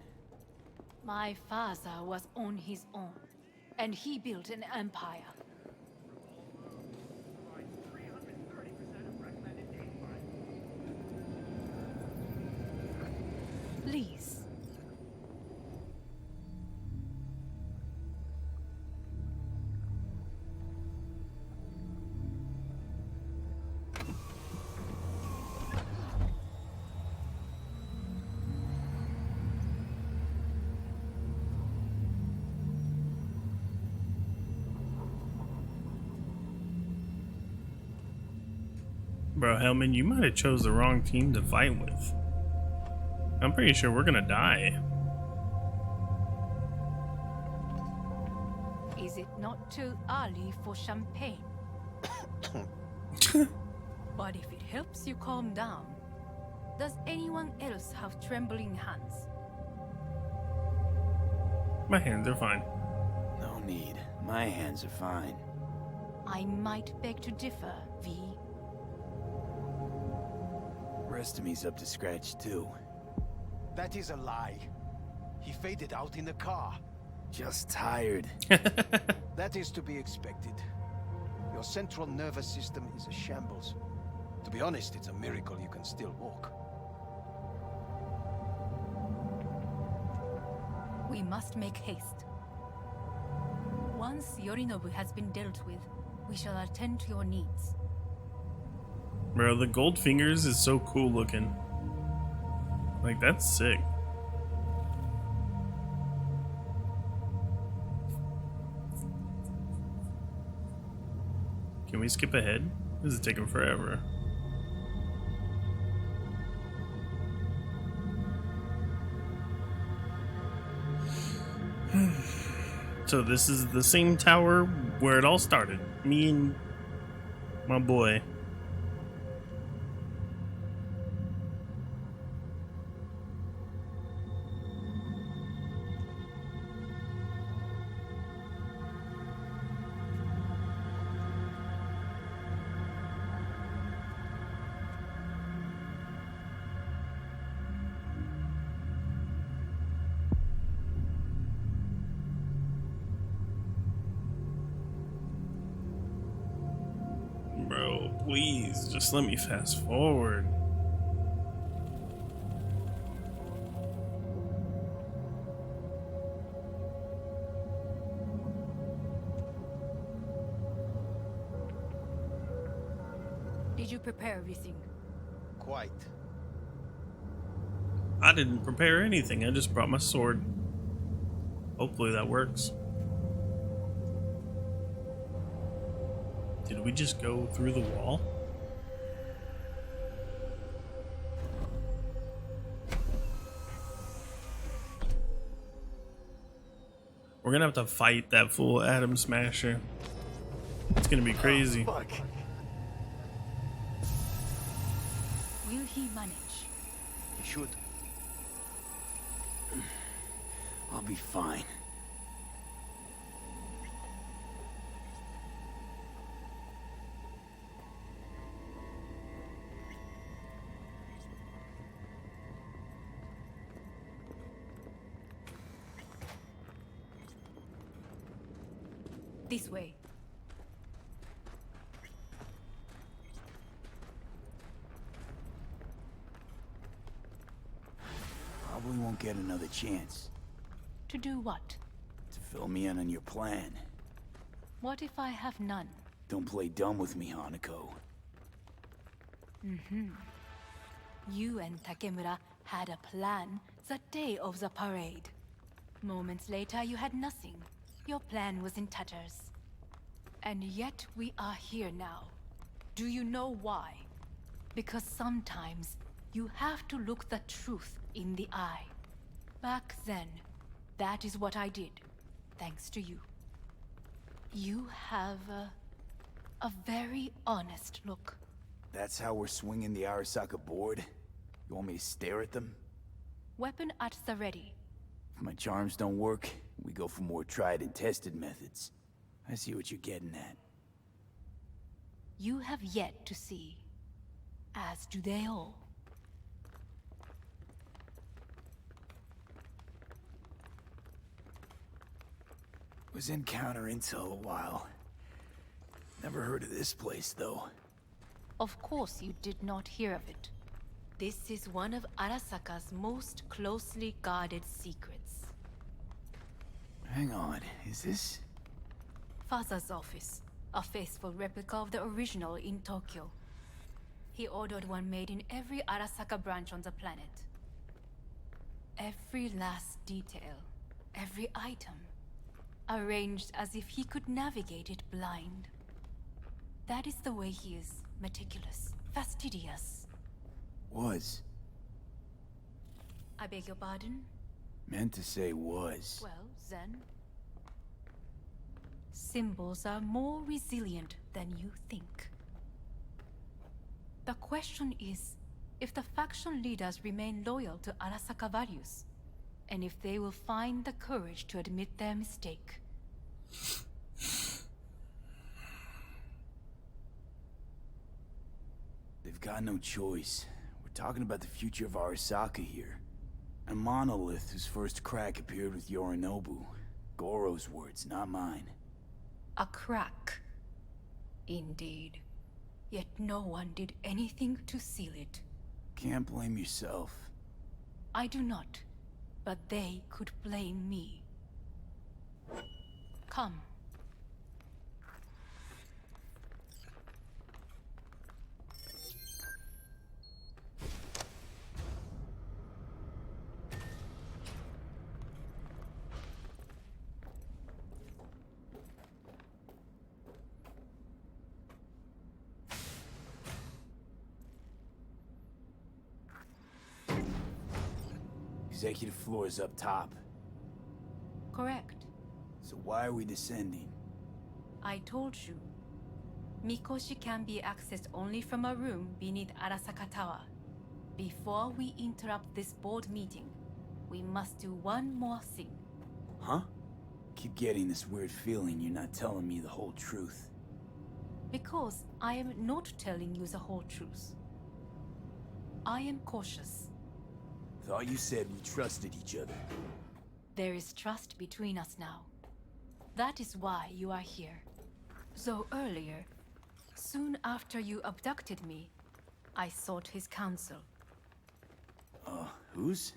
My father was on his own, and he built an empire. Please. Bro, Hellman, you might have chose the wrong team to fight with. I'm pretty sure we're gonna die. Is it not too early for champagne? But if it helps you calm down, does anyone else have trembling hands? My hands are fine. No need. My hands are fine. I might beg to differ, V. Rest of me's up to scratch too. That is a lie. He faded out in the car. Just tired. That is to be expected. Your central nervous system is a shambles. To be honest, it's a miracle you can still walk. We must make haste. Once Yorinobu has been dealt with, we shall attend to your needs. Bro, the gold fingers is so cool looking. Like, that's sick. Can we skip ahead? This is taking forever. So this is the same tower where it all started. Me and my boy. Bro, please, just let me fast forward. Did you prepare everything? Quite. I didn't prepare anything, I just brought my sword. Hopefully that works. Did we just go through the wall? We're gonna have to fight that fool Atom Smasher. It's gonna be crazy. Oh, fuck. Will he manage? He should. I'll be fine. This way. Probably won't get another chance To do what? to fill me in on your plan. What if I have none? Don't play dumb with me, Hanako. You and Takemura had a plan the day of the parade. Moments later, you had nothing. Your plan was in tatters. And yet we are here now. Do you know why? Because sometimes you have to look the truth in the eye. Back then, that is what I did, thanks to you. You have a very honest look. That's how we're swinging the Arasaka board? You want me to stare at them? Weapon at the ready. If my charms don't work, we go for more tried and tested methods. I see what you're getting at. You have yet to see, as do they all. Was in counter intel a while. Never heard of this place, though. Of course you did not hear of it. This is one of Arasaka's most closely guarded secrets. Hang on, is this... Father's office, a faithful replica of the original in Tokyo. He ordered one made in every Arasaka branch on the planet. Every last detail, every item, arranged as if he could navigate it blind. That is the way he is, meticulous, fastidious. Was. I beg your pardon? Meant to say was. Well, then. Symbols are more resilient than you think. The question is, if the faction leaders remain loyal to Arasaka values, and if they will find the courage to admit their mistake. They've got no choice. We're talking about the future of Arasaka here. A monolith whose first crack appeared with Yorinobu. Goro's words, not mine. A crack. Indeed. Yet no one did anything to seal it. Can't blame yourself. I do not, but they could blame me. Come. Executive floor is up top. Correct. So why are we descending? I told you. Mikoshi can be accessed only from a room beneath Arasaka Tower. Before we interrupt this board meeting, we must do one more thing. Huh? Keep getting this weird feeling you're not telling me the whole truth. Because I am not telling you the whole truth. I am cautious. Thought you said we trusted each other. There is trust between us now. That is why you are here. Though earlier, soon after you abducted me, I sought his counsel. Whose?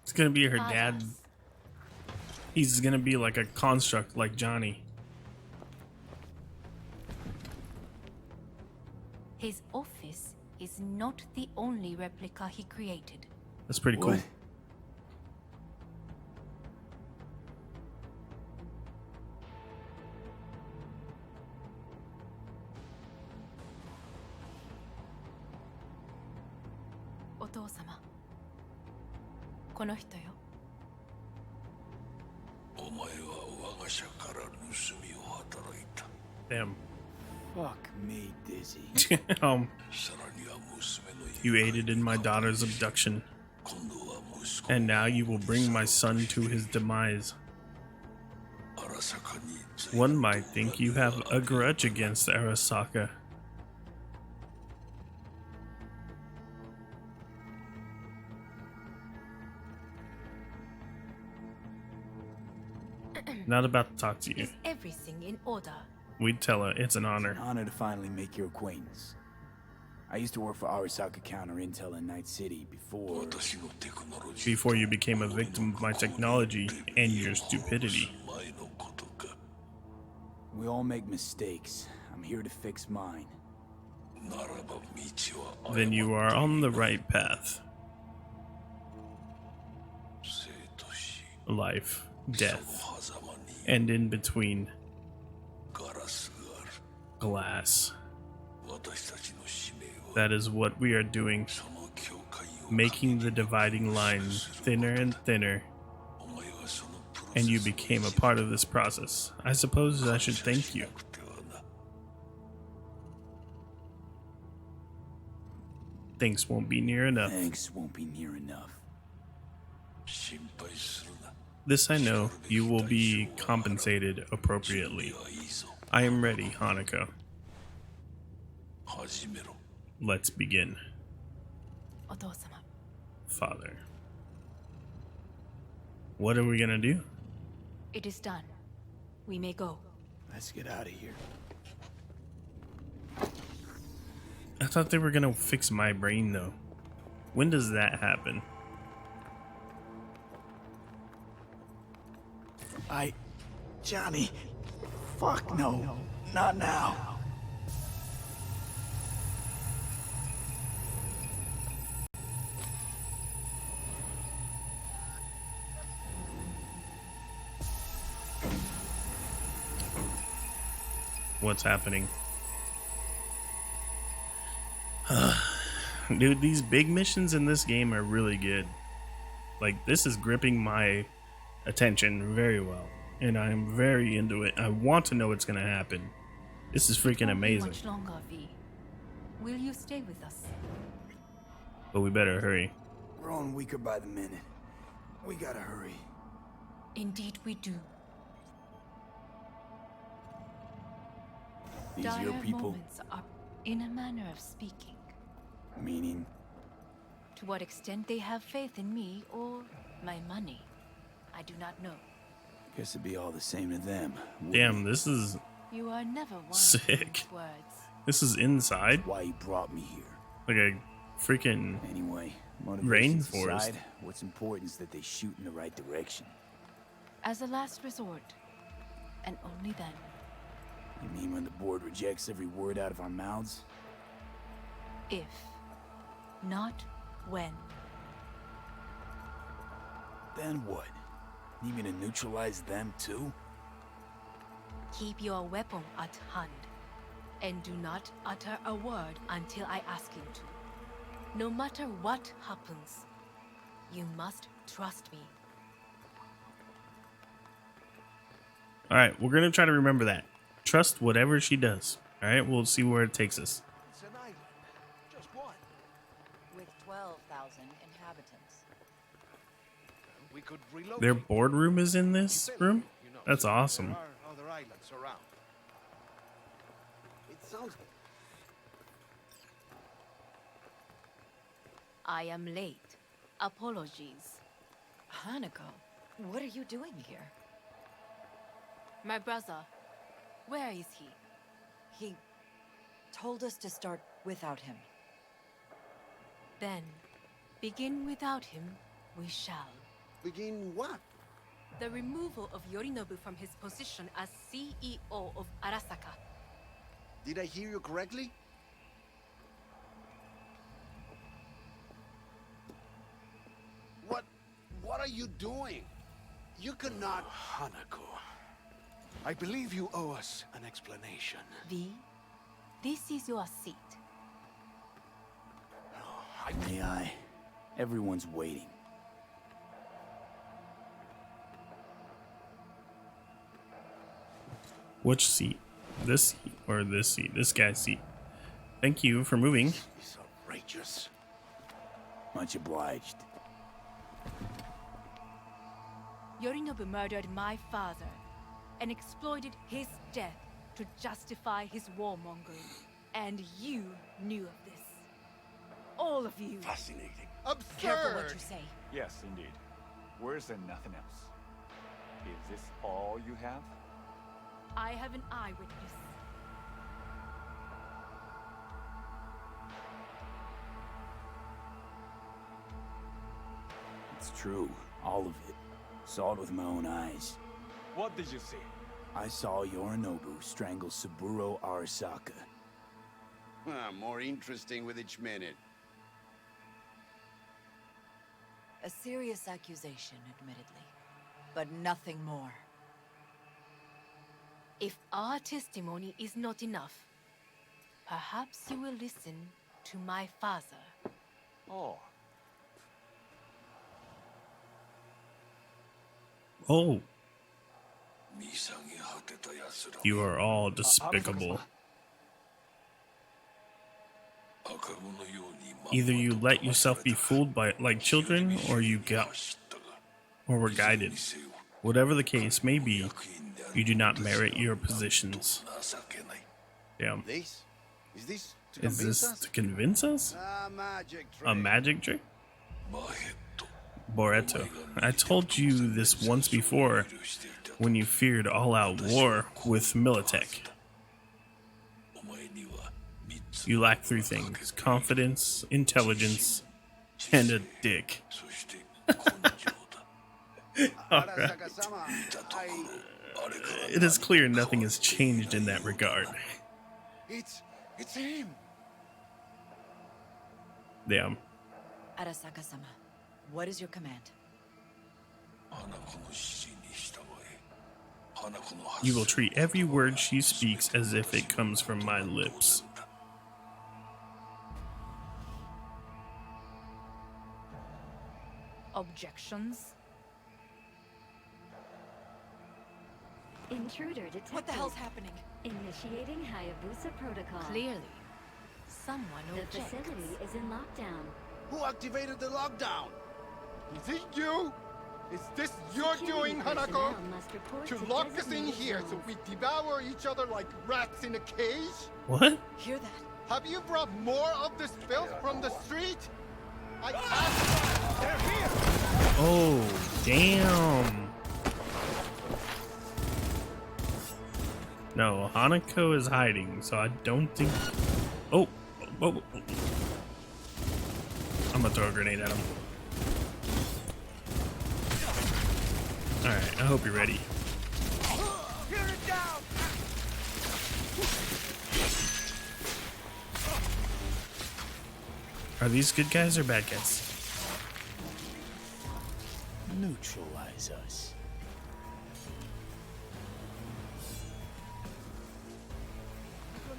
It's gonna be her Father's. dad. He's gonna be like a construct like Johnny. His office is not the only replica he created. That's pretty cool. What? Otou-sama. この人よ。お前は我が社から盗みを働いた。 Damn. Fuck me, Dizzy. さらには娘の You aided in my daughter's abduction, 今度は息子 and now you will bring my son to his demise. 荒坂に One might think you have a grudge against Arasaka. Not about to talk to you. Is everything in order? We'd tell her it's an honor. An honor to finally make your acquaintance. I used to work for Arasaka Counter Intel in Night City before... 私のテクノロジー Before you became a victim of my technology and your stupidity. 前のことか We all make mistakes. I'm here to fix mine. ならば道は Then you are on the right path. 生と死 Life, その death, 狭間に and in between, ガラスがある glass. 私たちの使命は That is what we are doing, その境界を making the dividing line thinner and thinner, お前はそのプロ and セ you スを became a part of this process. I suppose I should thank you. しなくてはな Thanks won't be near enough. Thanks won't be near enough. 心配するな This I know, you will be compensated appropriately. いいぞ I am ready, Hanako. 始めろ Let's begin. お父様。 Father. What are we gonna do? It is done. We may go. Let's get out of here. I thought they were gonna fix my brain though. When does that happen? Johnny. Fuck no. Not now. What's happening? Dude, these big missions in this game are really good. Like, this is gripping my attention very well, and I'm very into it. I want to know what's gonna happen. This is freaking Won't be amazing. much longer, V. Will you stay with us? But we better hurry. Growing weaker by the minute. We gotta hurry. Indeed we do. These Dire your people, moments are, in a manner of speaking. meaning To what extent they have faith in me or my money, I do not know. guess it'd be all the same to them. Damn, this is You are never one Sick. to mince words. this is inside That's why you brought me here. like a freaking Anyway, motivations Rainforest. aside, what's important is that they shoot in the right direction. As a last resort, and only then. You mean when the board rejects every word out of our mouths? If, not when. Then what? You gonna neutralize them too? Keep your weapon at hand, and do not utter a word until I ask you to. No matter what happens, you must trust me. Alright, we're gonna try to remember that. Trust whatever she does. Alright, we'll see where it takes us. It's an island. Just one. With 12,000 inhabitants. We could relocate. Their boardroom is in this room? You know, That's awesome. There are other islands around. It sounds. I am late. Apologies. Hanako, what are you doing here? My brother, where is he? He told us to start without him. Then, begin without him, we shall. Begin what? The removal of Yorinobu from his position as CEO of Arasaka. Did I hear you correctly? What are you doing? You cannot. Hanako, I believe you owe us an explanation. V, this is your seat. May I? Everyone's waiting. Which seat? This seat or this seat? This guy's seat. Thank you for moving. It's outrageous. Much obliged. Yorinobu murdered my father and exploited his death to justify his warmongering. And you knew of this. All of you. Fascinating. Careful what you say. Yes, indeed. Worse than nothing else. Is this all you have? I have an eyewitness. It's true. All of it. Saw it with my own eyes. What did you see? I saw Yorinobu strangle Saburo Arasaka. More interesting with each minute. A serious accusation, admittedly. But nothing more. If our testimony is not enough, perhaps you will listen to my father. Oh, Oh. You are all despicable. Either you let yourself be fooled by like children, or were guided. Whatever the case may be, you do not merit your positions. Damn. This? Is this to Is convince this us? to convince us? Magic trick. A magic trick? Boreto. I told you this once before when you feared all-out war with Militech. You lack three things: confidence, intelligence, and a dick. Alright. It is clear nothing has changed in that regard. It's him. Damn. Arasaka-sama, what is your command? You will treat every word she speaks as if it comes from my lips. Objections? Intruder detected. What the hell's happening? Initiating Hayabusa protocol. Clearly, someone The objects. facility is in lockdown. Who activated the lockdown? Is it you? Is this your Security doing, Hanako? personnel must report To to lock us in designated here so zones. we devour each other like rats in a cage? What? Hear that? Have you brought more of this filth from the street? I asked. They're here. Oh, damn. No, Hanako is hiding, so I don't think... Oh, whoa. I'm gonna throw a grenade at him. Alright, I hope you're ready. Tear it down. Are these good guys or bad guys? Neutralize us.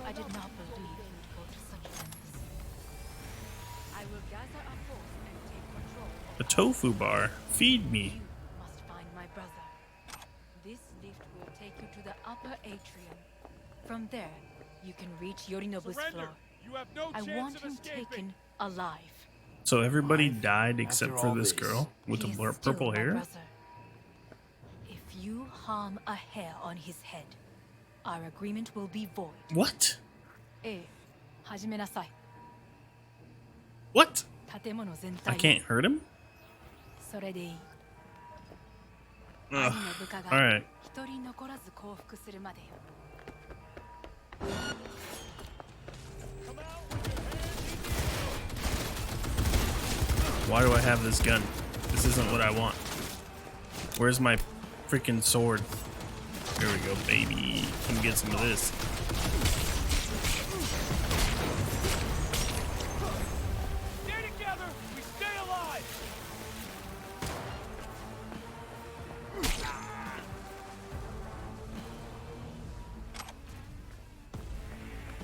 I did not believe you would go to such lengths. I will gather a force and take control of A tofu bar. Feed me. You must find my brother. This lift will take you to the upper atrium. From there, you can reach Yorinobu's floor. You have no I want him taken alive. So everybody died except After for all this this, girl with the He is still purple my hair? brother. If you harm a hair on his head, our agreement will be void. What? ええ、始めなさい。 What? 建物全 I 体 can't hurt him? それでいい。 Ugh. 兄の部下が Alright. 一人残らず降伏するまでよ。 Why do I have this gun? This isn't what I want. Where's my freaking sword? Here we go, baby. Come get some of this. Stay together. We stay alive.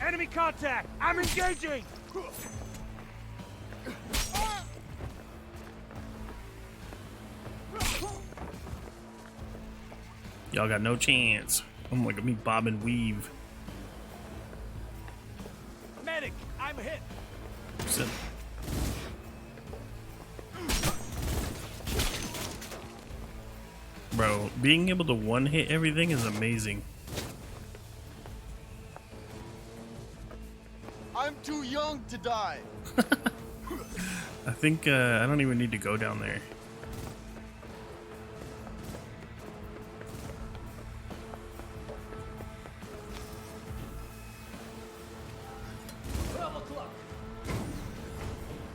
Enemy contact. I'm engaging. Y'all got no chance. Oh my god, me bob and weave. Medic, I'm hit. So- Bro, being able to one-hit everything is amazing. I'm too young to die. I think I don't even need to go down there.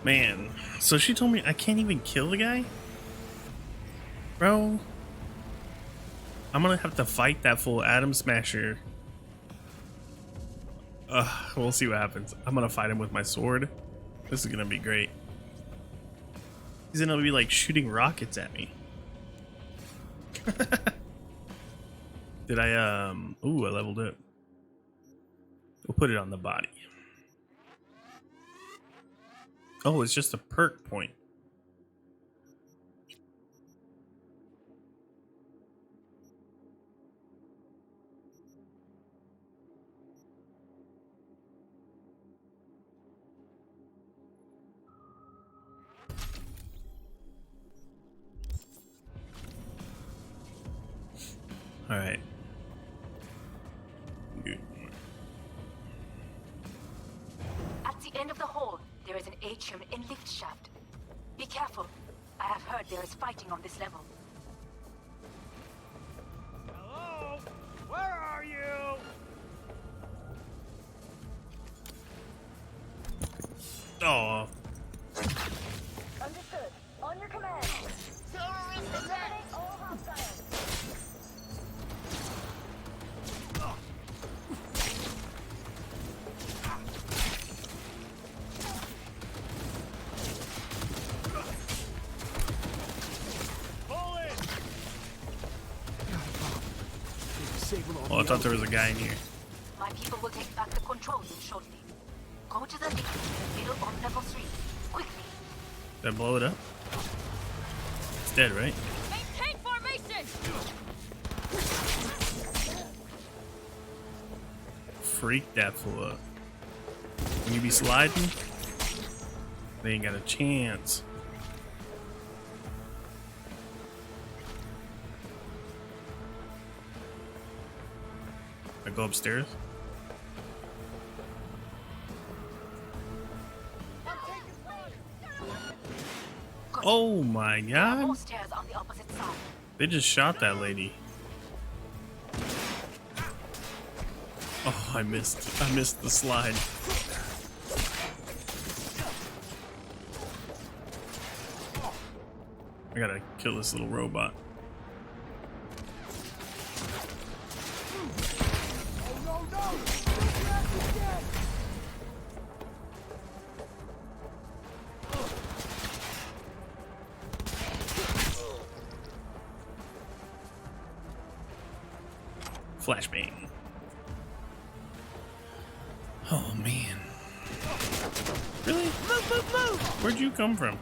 Man, so she told me I can't even kill the guy? Bro, I'm gonna have to fight that full Atom Smasher. We'll see what happens. I'm gonna fight him with my sword. This is gonna be great. He's gonna be like shooting rockets at me. Did I ooh, I leveled up. We'll put it on the body. Oh, it's just a perk point. All right. Good. At the end of the hall, there is an atrium and lift shaft. Be careful. I have heard there is fighting on this level. Hello? Where are you? Oh, Understood. On your command. Terrorist attack! Eliminate all hostiles. Pull it! oh, I thought there was a guy in here. My people will take back the control room shortly. Go to the link in the middle on level 3. Quickly. Did I blow it up? It's dead, right? Maintain formation! Freak that fool up. When you be sliding, they ain't got a chance. I go upstairs. Oh my god. More stairs on the opposite side. They just shot that lady. Oh, I missed. I missed the slide. I gotta kill this little robot. Flashbang. Oh man. Really? Move, move, move! Where'd you come from?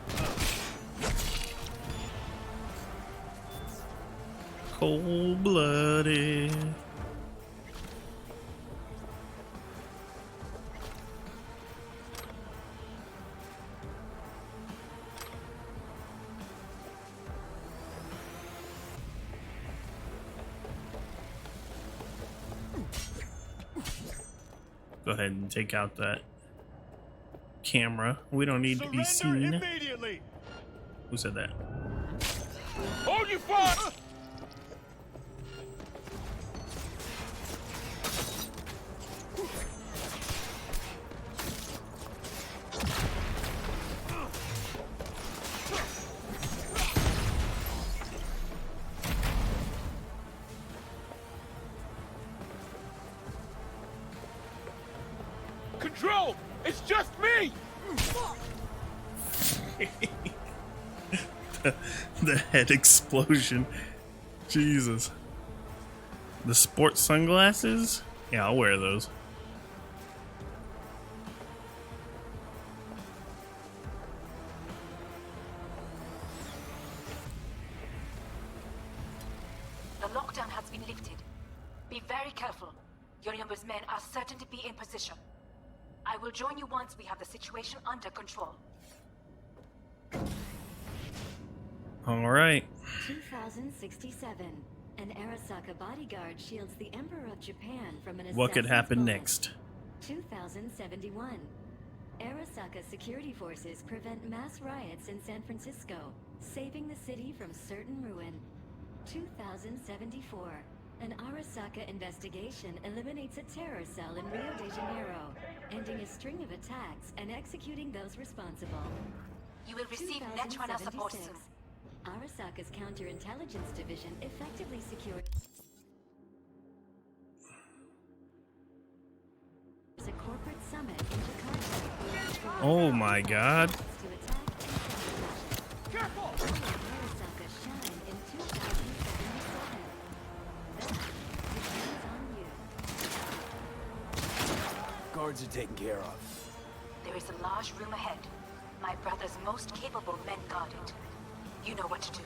Cold-blooded. Go ahead and take out that camera. We don't need to be seen. Immediately! Who said that? Hold your fire! Control! It's just me! The head explosion. Jesus. The sports sunglasses? Yeah, I'll wear those. The lockdown has been lifted. Be very careful. Your numbers men are certain to be in position. I will join you once we have the situation under control. All right. 2067. An Arasaka bodyguard shields the Emperor of Japan from an What could assassin's happen bomb. next? 2071. Arasaka security forces prevent mass riots in San Francisco, saving the city from certain ruin. 2074. An Arasaka investigation eliminates a terror cell in Rio de Janeiro, ending a string of attacks and executing those responsible. You will receive Netrunner support soon. 2076. Arasaka's counterintelligence division effectively secured a corporate summit in Jakarta. Oh my god. To attack and Careful! Arasaka shine in 2077. That depends on you. Guards are taken care of. There is a large room ahead. My brother's most capable men guard it. You know what to do.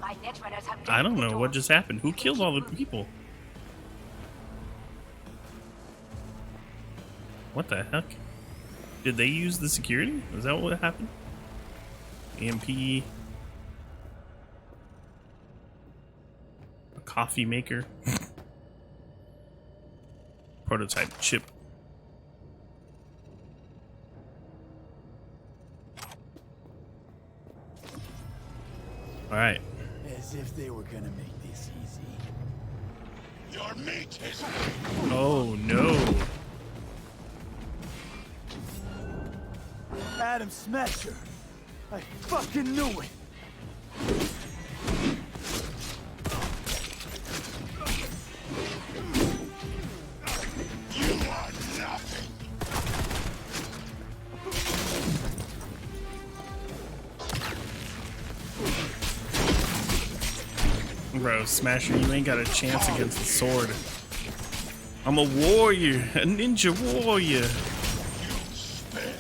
My Netrunners have... I don't the know door. what just happened. Who You can killed keep all the moving. people? What the heck? Did they use the security? Is that what happened? EMP. A coffee maker. Prototype chip. All right. As if they were gonna make this easy. Your meat is... Oh no. Adam Smasher! I fucking knew it! You are nothing. Bro, Smasher, you ain't got a chance against the sword. I'm a warrior, a ninja warrior.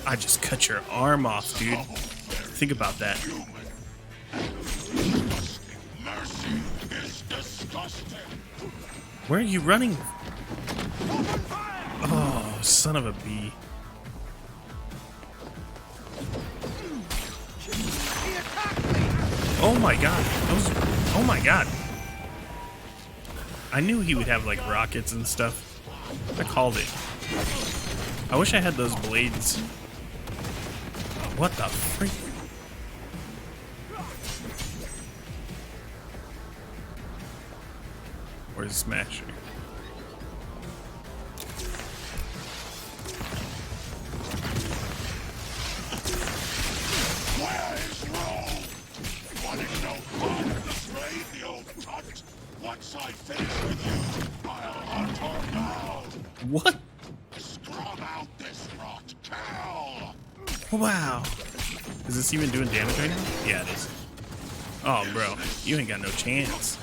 I just cut your arm off, dude. Think about that. Mercy is disgusting. Where are you running? Oh, son of a bee. Oh my god. Oh my god. I knew he would have like rockets and stuff. I called it. I wish I had those blades. What the freak? Where's Smasher? Where is Rome? Wanting no part of this raid, the old cunt? Once I finish with you, I'll hunt her down. What? Scrub out this rot cow. Wow. Is this even doing damage right now? Yeah, it is. Oh, bro. You ain't got no chance.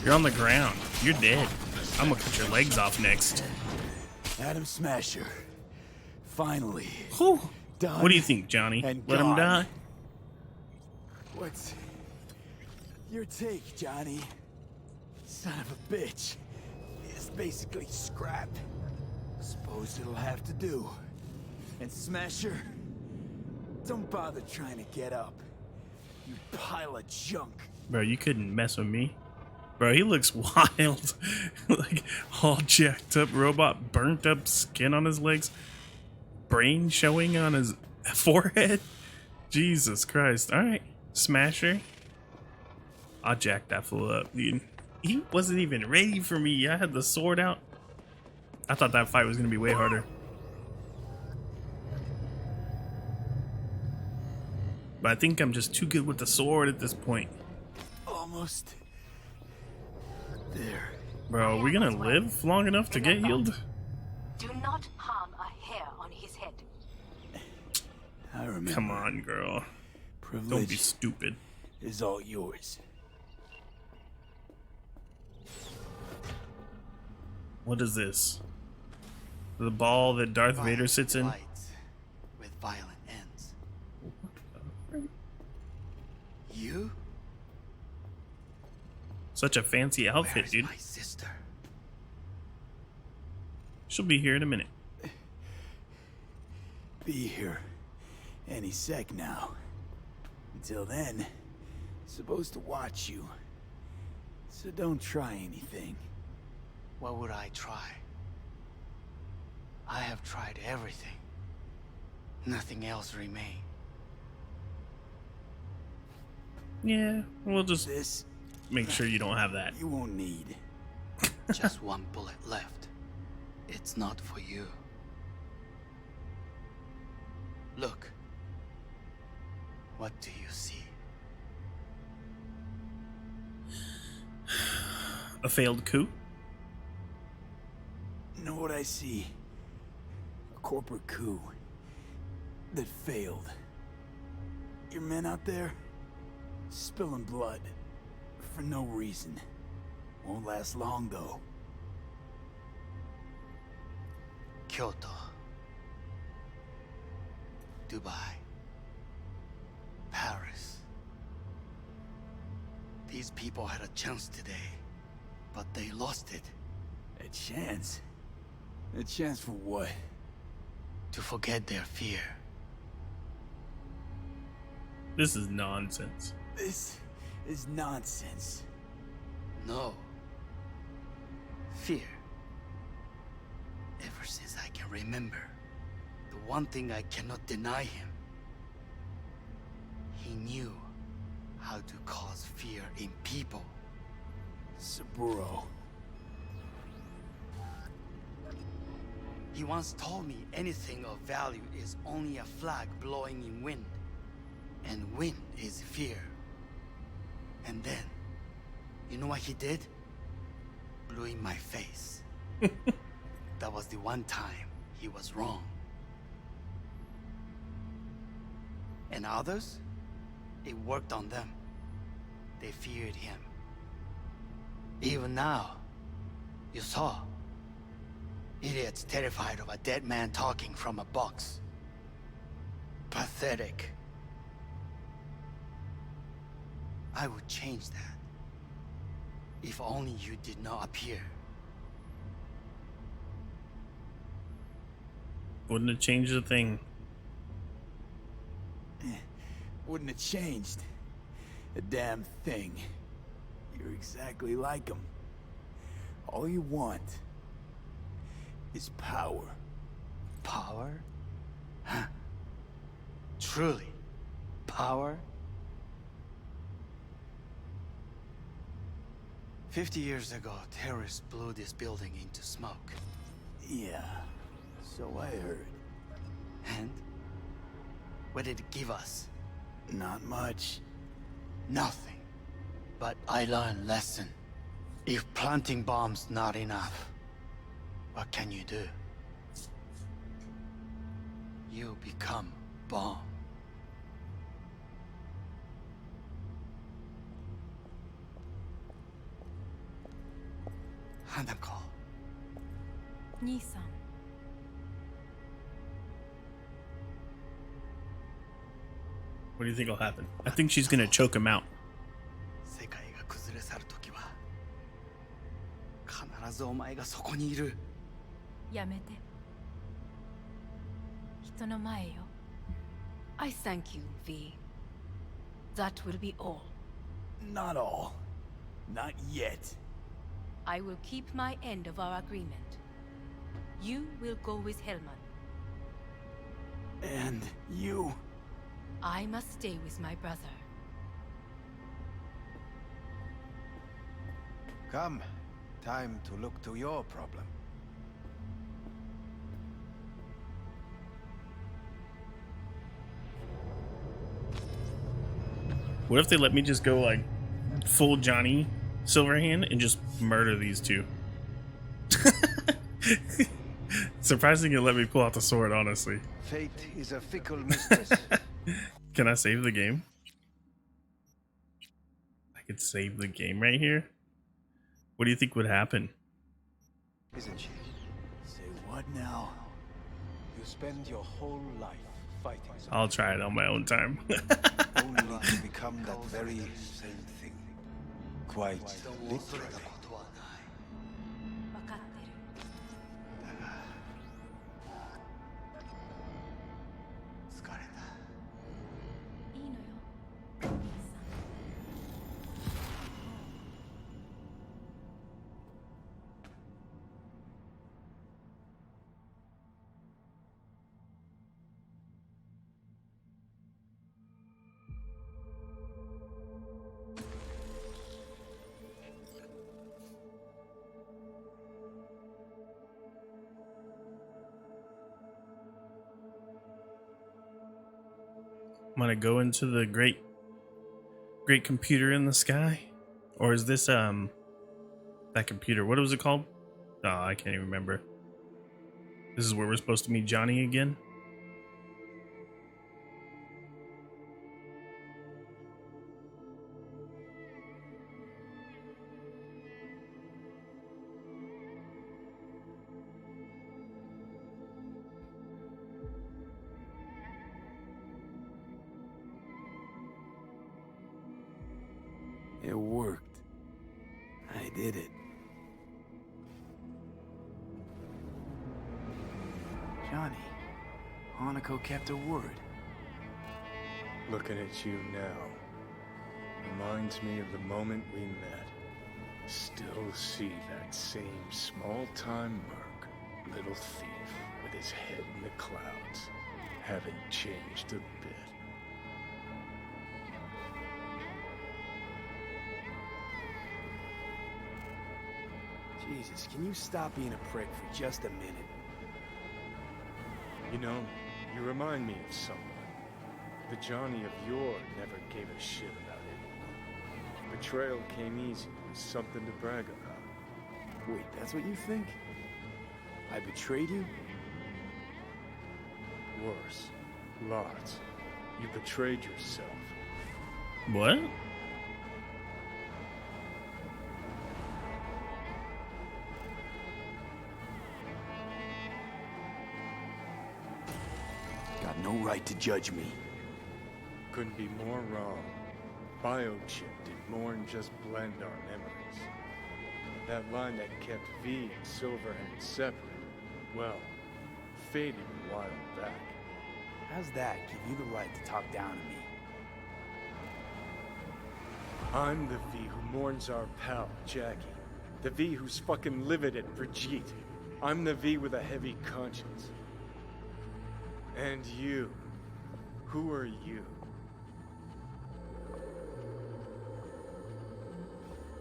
You're on the ground. You're dead. I'm gonna cut your legs off next. Adam Smasher. Finally. Whew. Done. What do you think, Johnny? And Let him gone. die? What's your take, Johnny? Son of a bitch. It's basically scrap. Suppose it'll have to do. And Smasher, don't bother trying to get up. You pile of junk. Bro, you couldn't mess with me. Bro, he looks wild. Like, all jacked up robot, burnt up skin on his legs, brain showing on his forehead. Jesus Christ. Alright, Smasher. I'll jack that fool up, dude. He wasn't even ready for me. I had the sword out. I thought that fight was going to be way harder. But I think I'm just too good with the sword at this point. Almost there. Bro, are we gonna live long enough to get healed? Do not harm a hair on his head. I remember. Come on, girl. Privilege Don't be stupid. is all yours. What is this? The ball that Darth Vader sits in? Fights with violent ends. You? Such a fancy outfit, Where's dude. my sister? She'll be here in a minute. Be here any sec now. Until then, supposed to watch you. So don't try anything. What would I try? I have tried everything. Nothing else remains. Yeah, we'll just This make sure you don't have that. you won't need. Just one bullet left. It's not for you. Look. What do you see? A failed coup? Know what I see? A corporate coup that failed. Your men out there spilling blood for no reason. Won't last long though. Kyoto. Dubai. Paris. These people had a chance today, but they lost it. A chance? A chance for what? To forget their fear. This is nonsense. This is nonsense. No. Fear. Ever since I can remember, the one thing I cannot deny him. He knew how to cause fear in people. Saburo. He once told me anything of value is only a flag blowing in wind. And wind is fear. And then, you know what he did? Blew in my face. That was the one time he was wrong. And others, it worked on them. They feared him. Even now, you saw. Idiots terrified of a dead man talking from a box. Pathetic. I would change that. If only you did not appear. Wouldn't have changed a thing. Wouldn't have changed a damn thing. You're exactly like him. All you want is power. Power? Huh. Truly, power? 50 years ago, terrorists blew this building into smoke. Yeah, so I heard. And? What did it give us? Not much. Nothing. But I learned a lesson. If planting bombs not enough, what can you do? You become bomb. Hanako. Nisan. What do you think will happen? I think she's gonna choke him out. 世界が崩れ去るときは、必ずお前がそこにいる。やめて。人の前よ。I thank you, V. That will be all. Not all. Not yet. I will keep my end of our agreement. You will go with Hellman. And you? I must stay with my brother. Come. Time to look to your problem. What if they let me just go like full Johnny Silverhand and just murder these two? Surprising you let me pull out the sword, honestly. Fate is a fickle mistress. Can I save the game? I could save the game right here. What do you think would happen? Isn't she? Say what now? You spend your whole life fighting I'll try it on my own time. only to become that very same thing. Quite literally. わかってる。疲れた。いいのよ。兄さん。I'm gonna go into the great computer in the sky, or is this that computer? What was it called? Oh, I can't even remember. This is where we're supposed to meet Johnny again. It worked. I did it. Johnny, Hanako kept her word. Looking at you now reminds me of the moment we met. Still see that same small-time merc, little thief with his head in the clouds. Haven't changed a bit. Jesus, can you stop being a prick for just a minute? You know, you remind me of someone. The Johnny of yore never gave a shit about it. Betrayal came easy, was something to brag about. Wait, that's what you think? I betrayed you? Worse. Lots. You betrayed yourself. What? Got no right to judge me. Couldn't be more wrong. Biochip did more than just blend our memories. That line that kept V and Silverhand separate, well, faded a while back. How's that give you the right to talk down to me? I'm the V who mourns our pal, Jackie. The V who's fucking livid at Brigitte. I'm the V with a heavy conscience. And you. Who are you?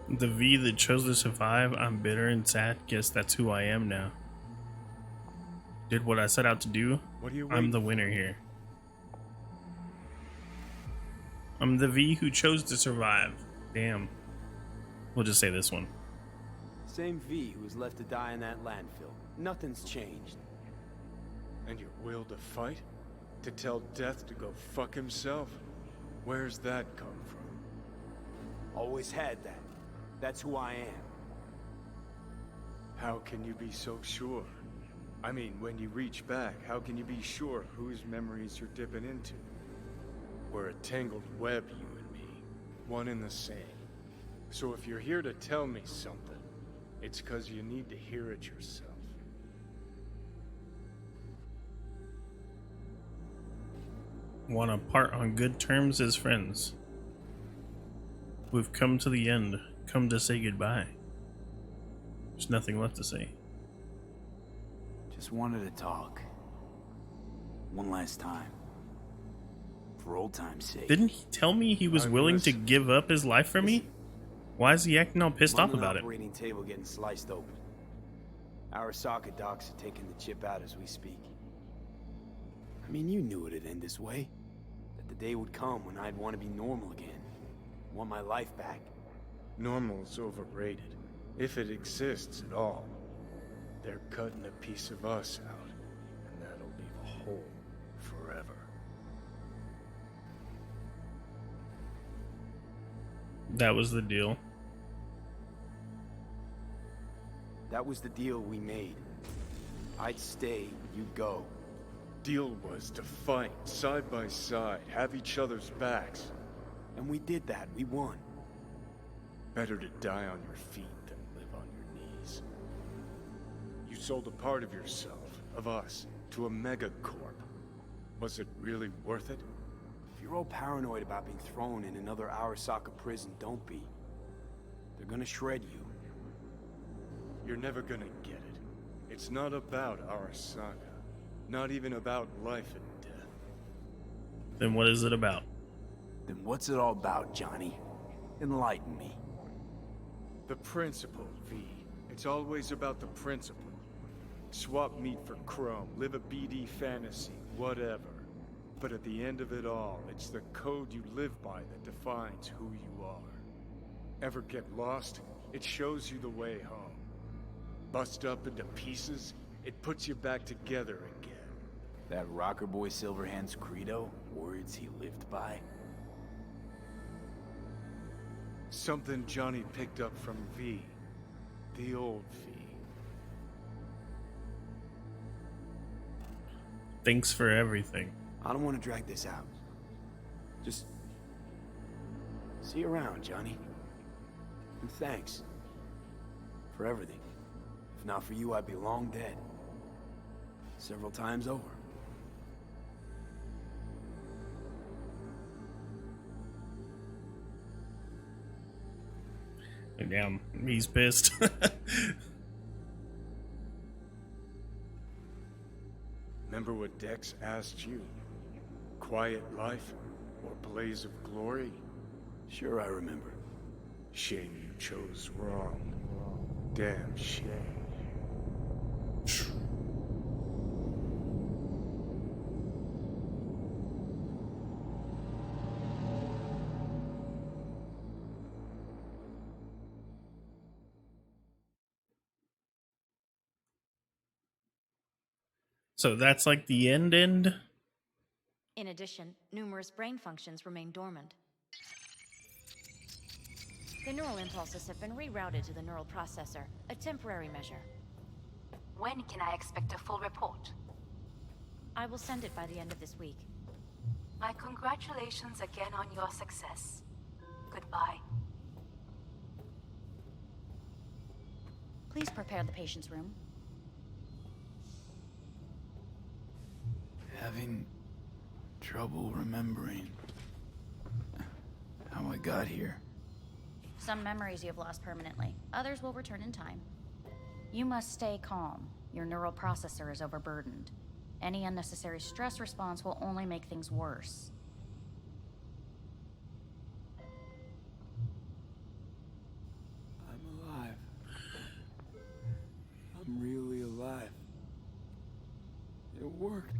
The V that chose to survive. I'm bitter and sad. Guess that's who I am now. Did what I set out to do. What are you I'm the waiting winner here. I'm the V who chose to survive. Damn. We'll just say this one. Same V who was left to die in that landfill. Nothing's changed. And your will to fight? To tell Death to go fuck himself? Where's that come from? Always had that. That's who I am. How can you be so sure? I mean, when you reach back, how can you be sure whose memories you're dipping into? We're a tangled web, you and me. One and the same. So if you're here to tell me something, it's 'cause you need to hear it yourself. Want to part on good terms as friends. We've come to the end. Come to say goodbye. There's nothing left to say. Just wanted to talk. One last time. For old time's sake. Didn't he tell me he was willing to give up his life for me? Why is he acting all pissed off about it? Operating table getting sliced open. Arasaka docks are taking the chip out as we speak. I mean, you knew it'd end this way. That the day would come when I'd want to be normal again. Want my life back. Normal's overrated. If it exists at all. They're cutting a piece of us out, and that'll leave a hole forever. That was the deal. That was the deal we made. I'd stay, you'd go. Deal was to fight side by side, have each other's backs. And we did that, we won. Better to die on your feet than live on your knees. You sold a part of yourself, of us, to a megacorp. Was it really worth it? If you're all paranoid about being thrown in another Arasaka prison, don't be. They're gonna shred you. You're never gonna get it. It's not about Arasaka. Not even about life and death. Then what is it about? Then what's it all about, Johnny? Enlighten me. The principle, V. It's always about the principle. Swap meat for chrome, live a BD fantasy, whatever. But at the end of it all, it's the code you live by that defines who you are. Ever get lost? It shows you the way home. Bust up into pieces? It puts you back together again. That rocker boy Silverhand's credo? Words he lived by? Something Johnny picked up from V. The old V. Thanks for everything. I don't want to drag this out. Just... see you around, Johnny. And thanks. For everything. If not for you, I'd be long dead. Several times over. Damn, he's pissed. Remember what Dex asked you? Quiet life or blaze of glory? Sure, I remember. Shame you chose wrong. Damn shame. So that's like the end. In addition, numerous brain functions remain dormant. The neural impulses have been rerouted to the neural processor, a temporary measure. When can I expect a full report? I will send it by the end of this week. My congratulations again on your success. Goodbye. Please prepare the patient's room. Having trouble remembering how I got here. Some memories you have lost permanently. Others will return in time. You must stay calm. Your neural processor is overburdened. Any unnecessary stress response will only make things worse. I'm alive. I'm really alive. It worked.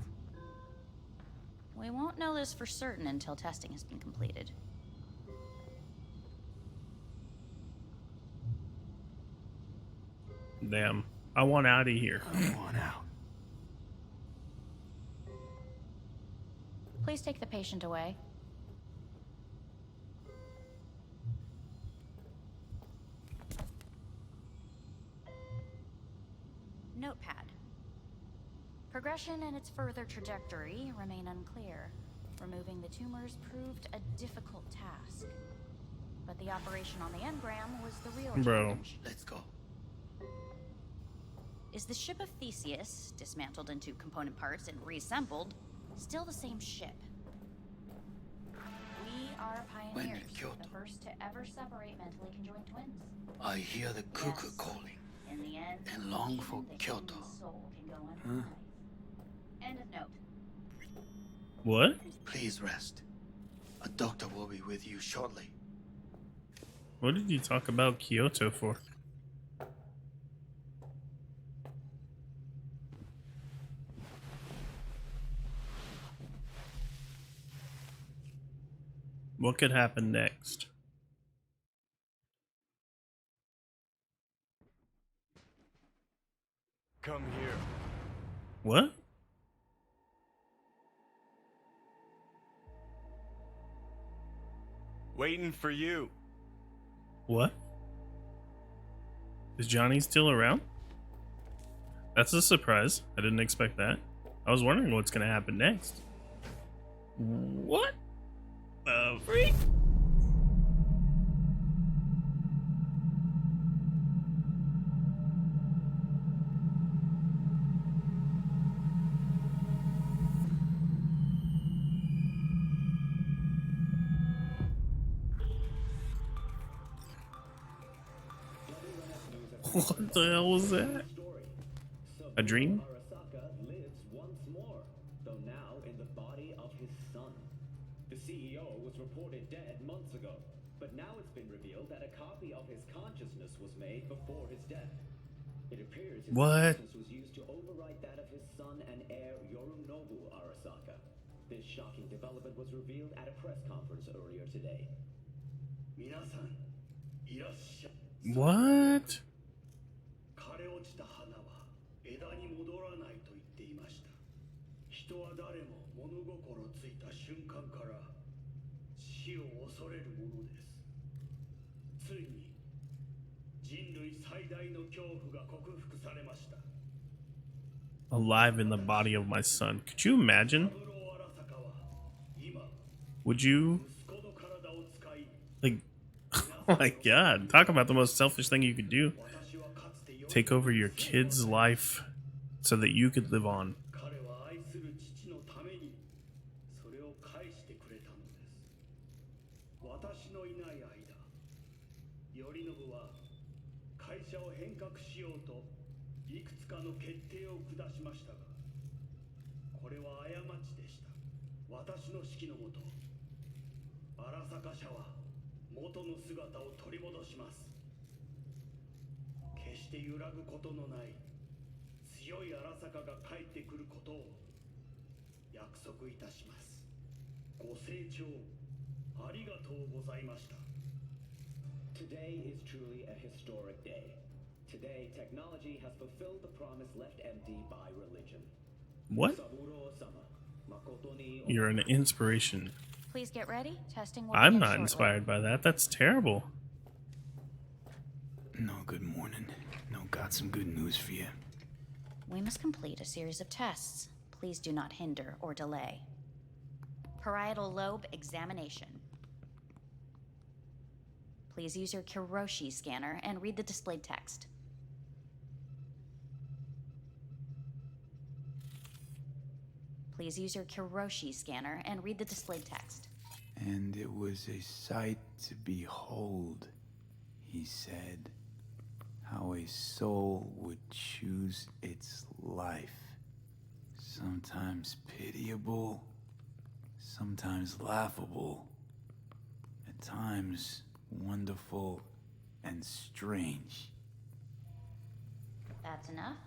We won't know this for certain until testing has been completed. Damn. I want out of here. I want out. Please take the patient away. Notepad. Progression and its further trajectory remain unclear. Removing the tumors proved a difficult task. But the operation on the engram was the real challenge. Let's go. Is the ship of Theseus, dismantled into component parts and reassembled, still the same ship? We are pioneers, the first to ever separate mentally conjoined twins. I hear the cuckoo calling In the end, and long for the Kyoto. human soul can go unrealized. End of note. What? Please rest. A doctor will be with you shortly. What did you talk about Kyoto for? What could happen next? Come here. What? Waiting for you. What? Is Johnny still around? That's a surprise. I didn't expect that. I was wondering what's gonna happen next. What? Freak? What the hell was that? A dream? Arasaka lives once more, though now in the body of his son. The CEO was reported dead months ago, but now it's been revealed that a copy of his consciousness was made before his death. It appears his consciousness was used to overwrite that of his son and heir Yorinobu Arasaka. This shocking development was revealed at a press conference earlier today. What? 枯れ落ちた花は枝に戻らないと言っていました。人は誰も物心ついた瞬間から死を恐れるものです。ついに人類最大の恐怖が克服されました。Alive in the body of my son. Could you imagine? Would you? Like, oh my god. Talk about the most selfish thing you could do. Take over your kid's life so that you could live on. 彼は愛する父のためにそれを返してくれたのです。私のいない間、頼信は会社を変革しようといくつかの決定を下しましたが、これは過ちでした。私の指揮のもと、荒坂社は元の姿を取り戻します。決しして揺らぐことのない強い荒坂が帰ってくることを約束いたします。ご清聴ありがとうございました。 Today is truly a historic day. Today, technology has fulfilled the promise left empty by religion. What? You're an inspiration. Please get ready. Testing will I'm begin not shortly. inspired by that. That's terrible. No, good morning. No, got some good news for you. We must complete a series of tests. Please do not hinder or delay. Parietal lobe examination. Please use your Kiroshi scanner and read the displayed text. Please use your Kiroshi scanner and read the displayed text. And it was a sight to behold, he said, how a soul would choose its life. Sometimes pitiable, sometimes laughable, at times wonderful and strange. That's enough.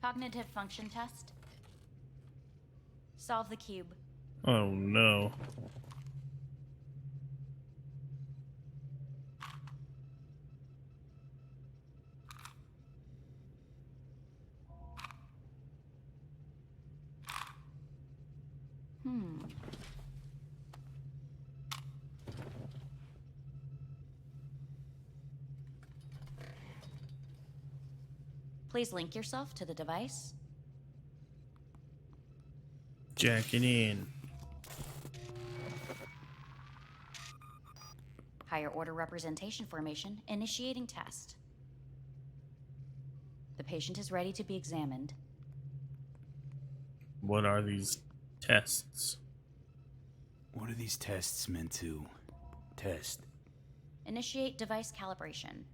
Cognitive function test. Solve the cube. Oh no. Please link yourself to the device. Jack it in. Higher order representation formation, initiating test. The patient is ready to be examined. What are these tests? What are these tests meant to test? Initiate device calibration.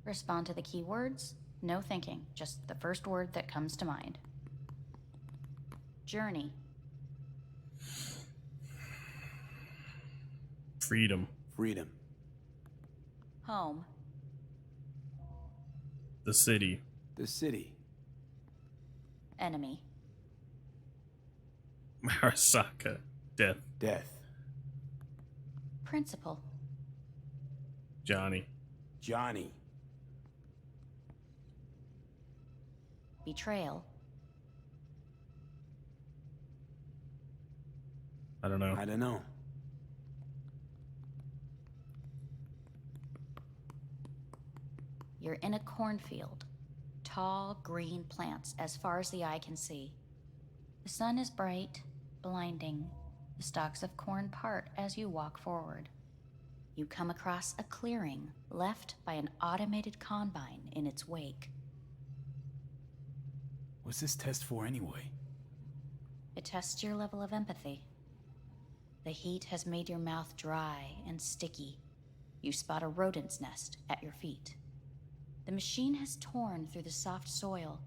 Respond to the keywords. No thinking, just the first word that comes to mind. Journey. Freedom. Freedom. Home. The city. The city. Enemy. Arasaka. Death. Death. Principal. Johnny. Johnny. Betrayal. I don't know. I don't know. You're in a cornfield. Tall, green plants as far as the eye can see. The sun is bright, blinding. The stalks of corn part as you walk forward. You come across a clearing left by an automated combine in its wake. What's this test for anyway? It tests your level of empathy. The heat has made your mouth dry and sticky. You spot a rodent's nest at your feet. The machine has torn through the soft soil.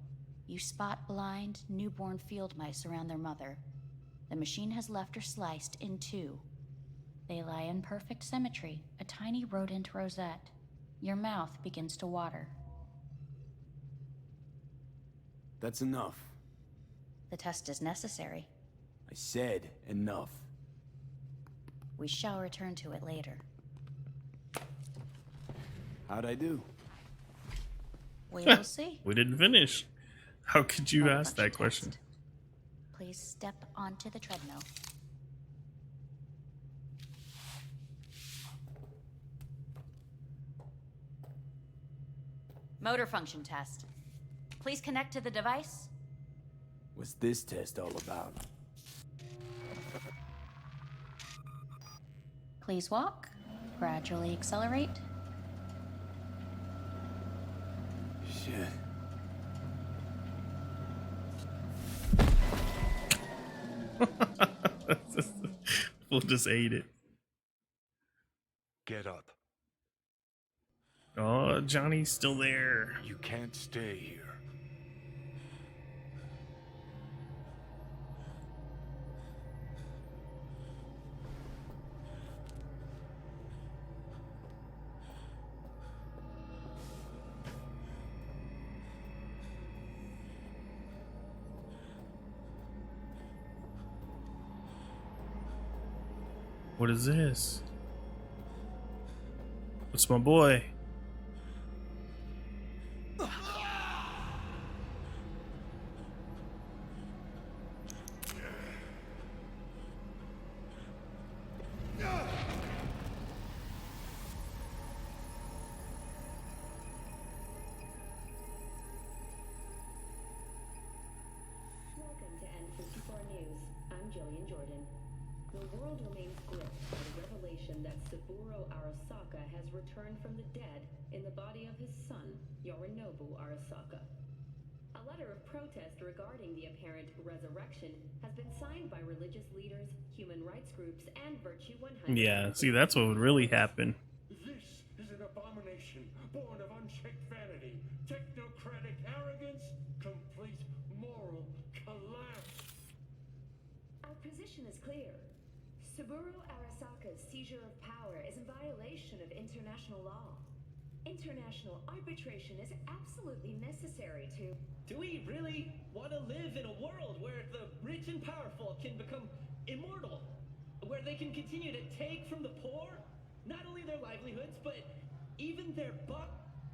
You spot blind, newborn field mice around their mother. The machine has left her sliced in two. They lie in perfect symmetry, a tiny rodent rosette. Your mouth begins to water. That's enough. The test is necessary. I said enough. We shall return to it later. How'd I do? We will see. We didn't finish. How could you ask that question? Please step onto the treadmill. Motor function test. Please connect to the device. What's this test all about? Please walk. Gradually accelerate. Shit. We'll just ate it. Get up. Oh, Johnny's still there. You can't stay here. What is this? What's my boy? Welcome to N54 News. I'm Jillian Jordan. The world remains gripped by the revelation that Saburo Arasaka has returned from the dead in the body of his son, Yorinobu Arasaka. A letter of protest regarding the apparent resurrection has been signed by religious leaders, human rights groups, and Virtue 100. Yeah, see, that's what would really happen. This is an abomination born of unchecked vanity, technocratic arrogance, complete moral collapse. Our position is clear. Saburo Arasaka's seizure of power is in violation of international law. International arbitration is absolutely necessary to... Do we really want to live in a world where the rich and powerful can become immortal? Where they can continue to take from the poor? Not only their livelihoods, but even their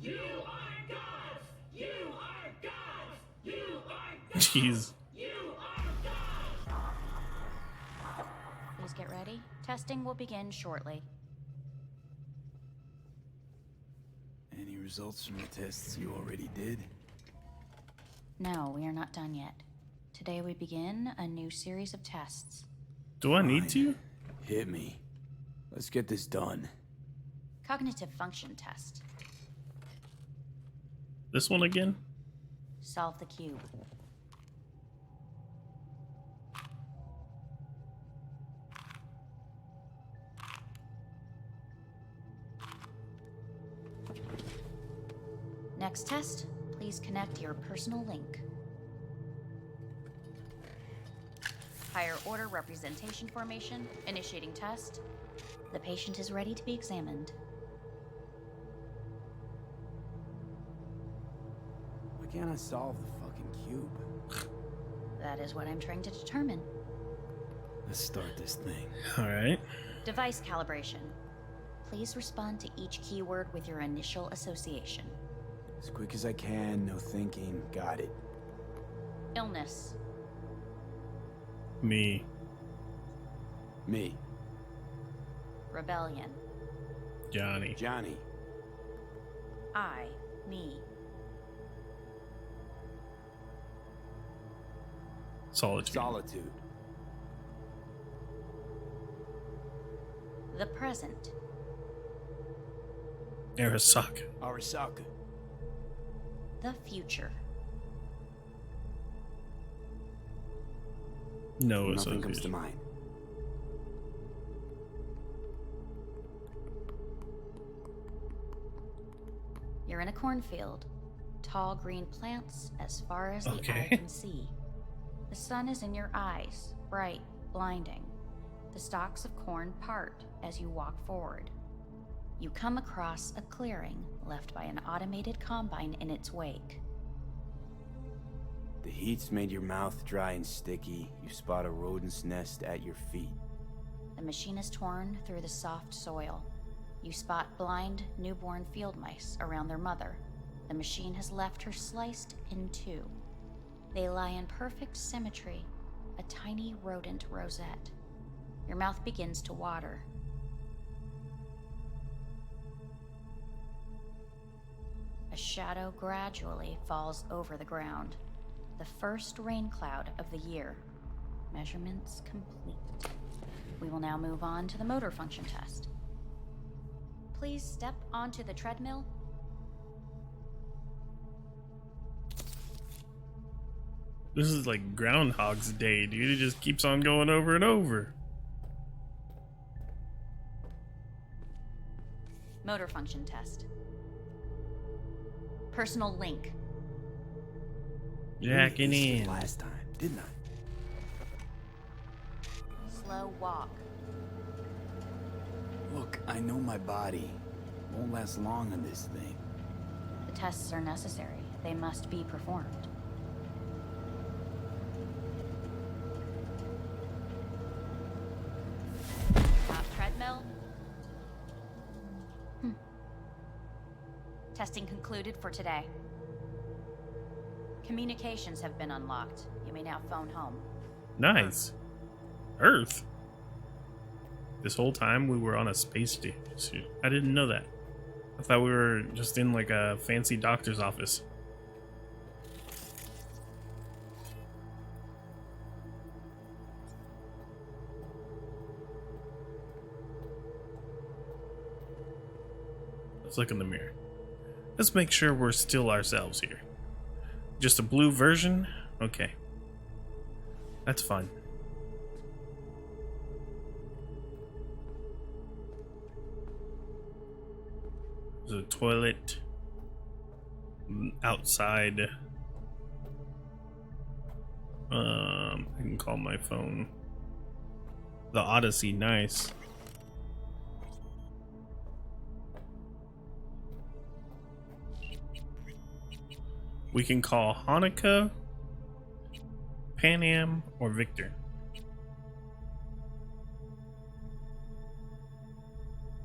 You are gods! You are gods! You are gods! Jeez. You are gods! Please get ready. Testing will begin shortly. Any results from the tests you already did? No, we are not done yet. Today we begin a new series of tests. Do I need to? Hit me. Let's get this done. Cognitive function test. This one again? Solve the cube. Next test, please connect your personal link. Higher order representation formation, initiating test. The patient is ready to be examined. Why can't I solve the fucking cube? That is what I'm trying to determine. Let's start this thing. Alright. Device calibration. Please respond to each keyword with your initial association. As quick as I can, no thinking. Got it. Illness. Me. Me. Rebellion. Johnny. Johnny. I. Me. Solitude. Solitude. The present. Arasaka. Arasaka. The future. No Nothing comes to association. mind. You're in a cornfield. Tall green plants as far as the Okay. eye can see. The sun is in your eyes, bright, blinding. The stalks of corn part as you walk forward. You come across a clearing left by an automated combine in its wake. The heat's made your mouth dry and sticky. You spot a rodent's nest at your feet. The machine is torn through the soft soil. You spot blind, newborn field mice around their mother. The machine has left her sliced in two. They lie in perfect symmetry, a tiny rodent rosette. Your mouth begins to water. A shadow gradually falls over the ground. The first rain cloud of the year. Measurements complete. We will now move on to the motor function test. Please step onto the treadmill. This is like Groundhog's Day, dude. It just keeps on going over and over. Motor function test. Personal link. Jacking in. Last time, didn't I? Slow walk. Look, I know my body. Won't last long on this thing. The tests are necessary. They must be performed. Top Testing concluded for today. Communications have been unlocked. You may now phone home. Nice. Earth? This whole time we were on a space station. I didn't know that. I thought we were just in like a fancy doctor's office. Let's look in the mirror. Let's make sure we're still ourselves here. Just a blue version? Okay. That's fine. There's a toilet outside. I can call my phone. The Odyssey, nice. We can call Hanukkah, Pan Am, or Victor.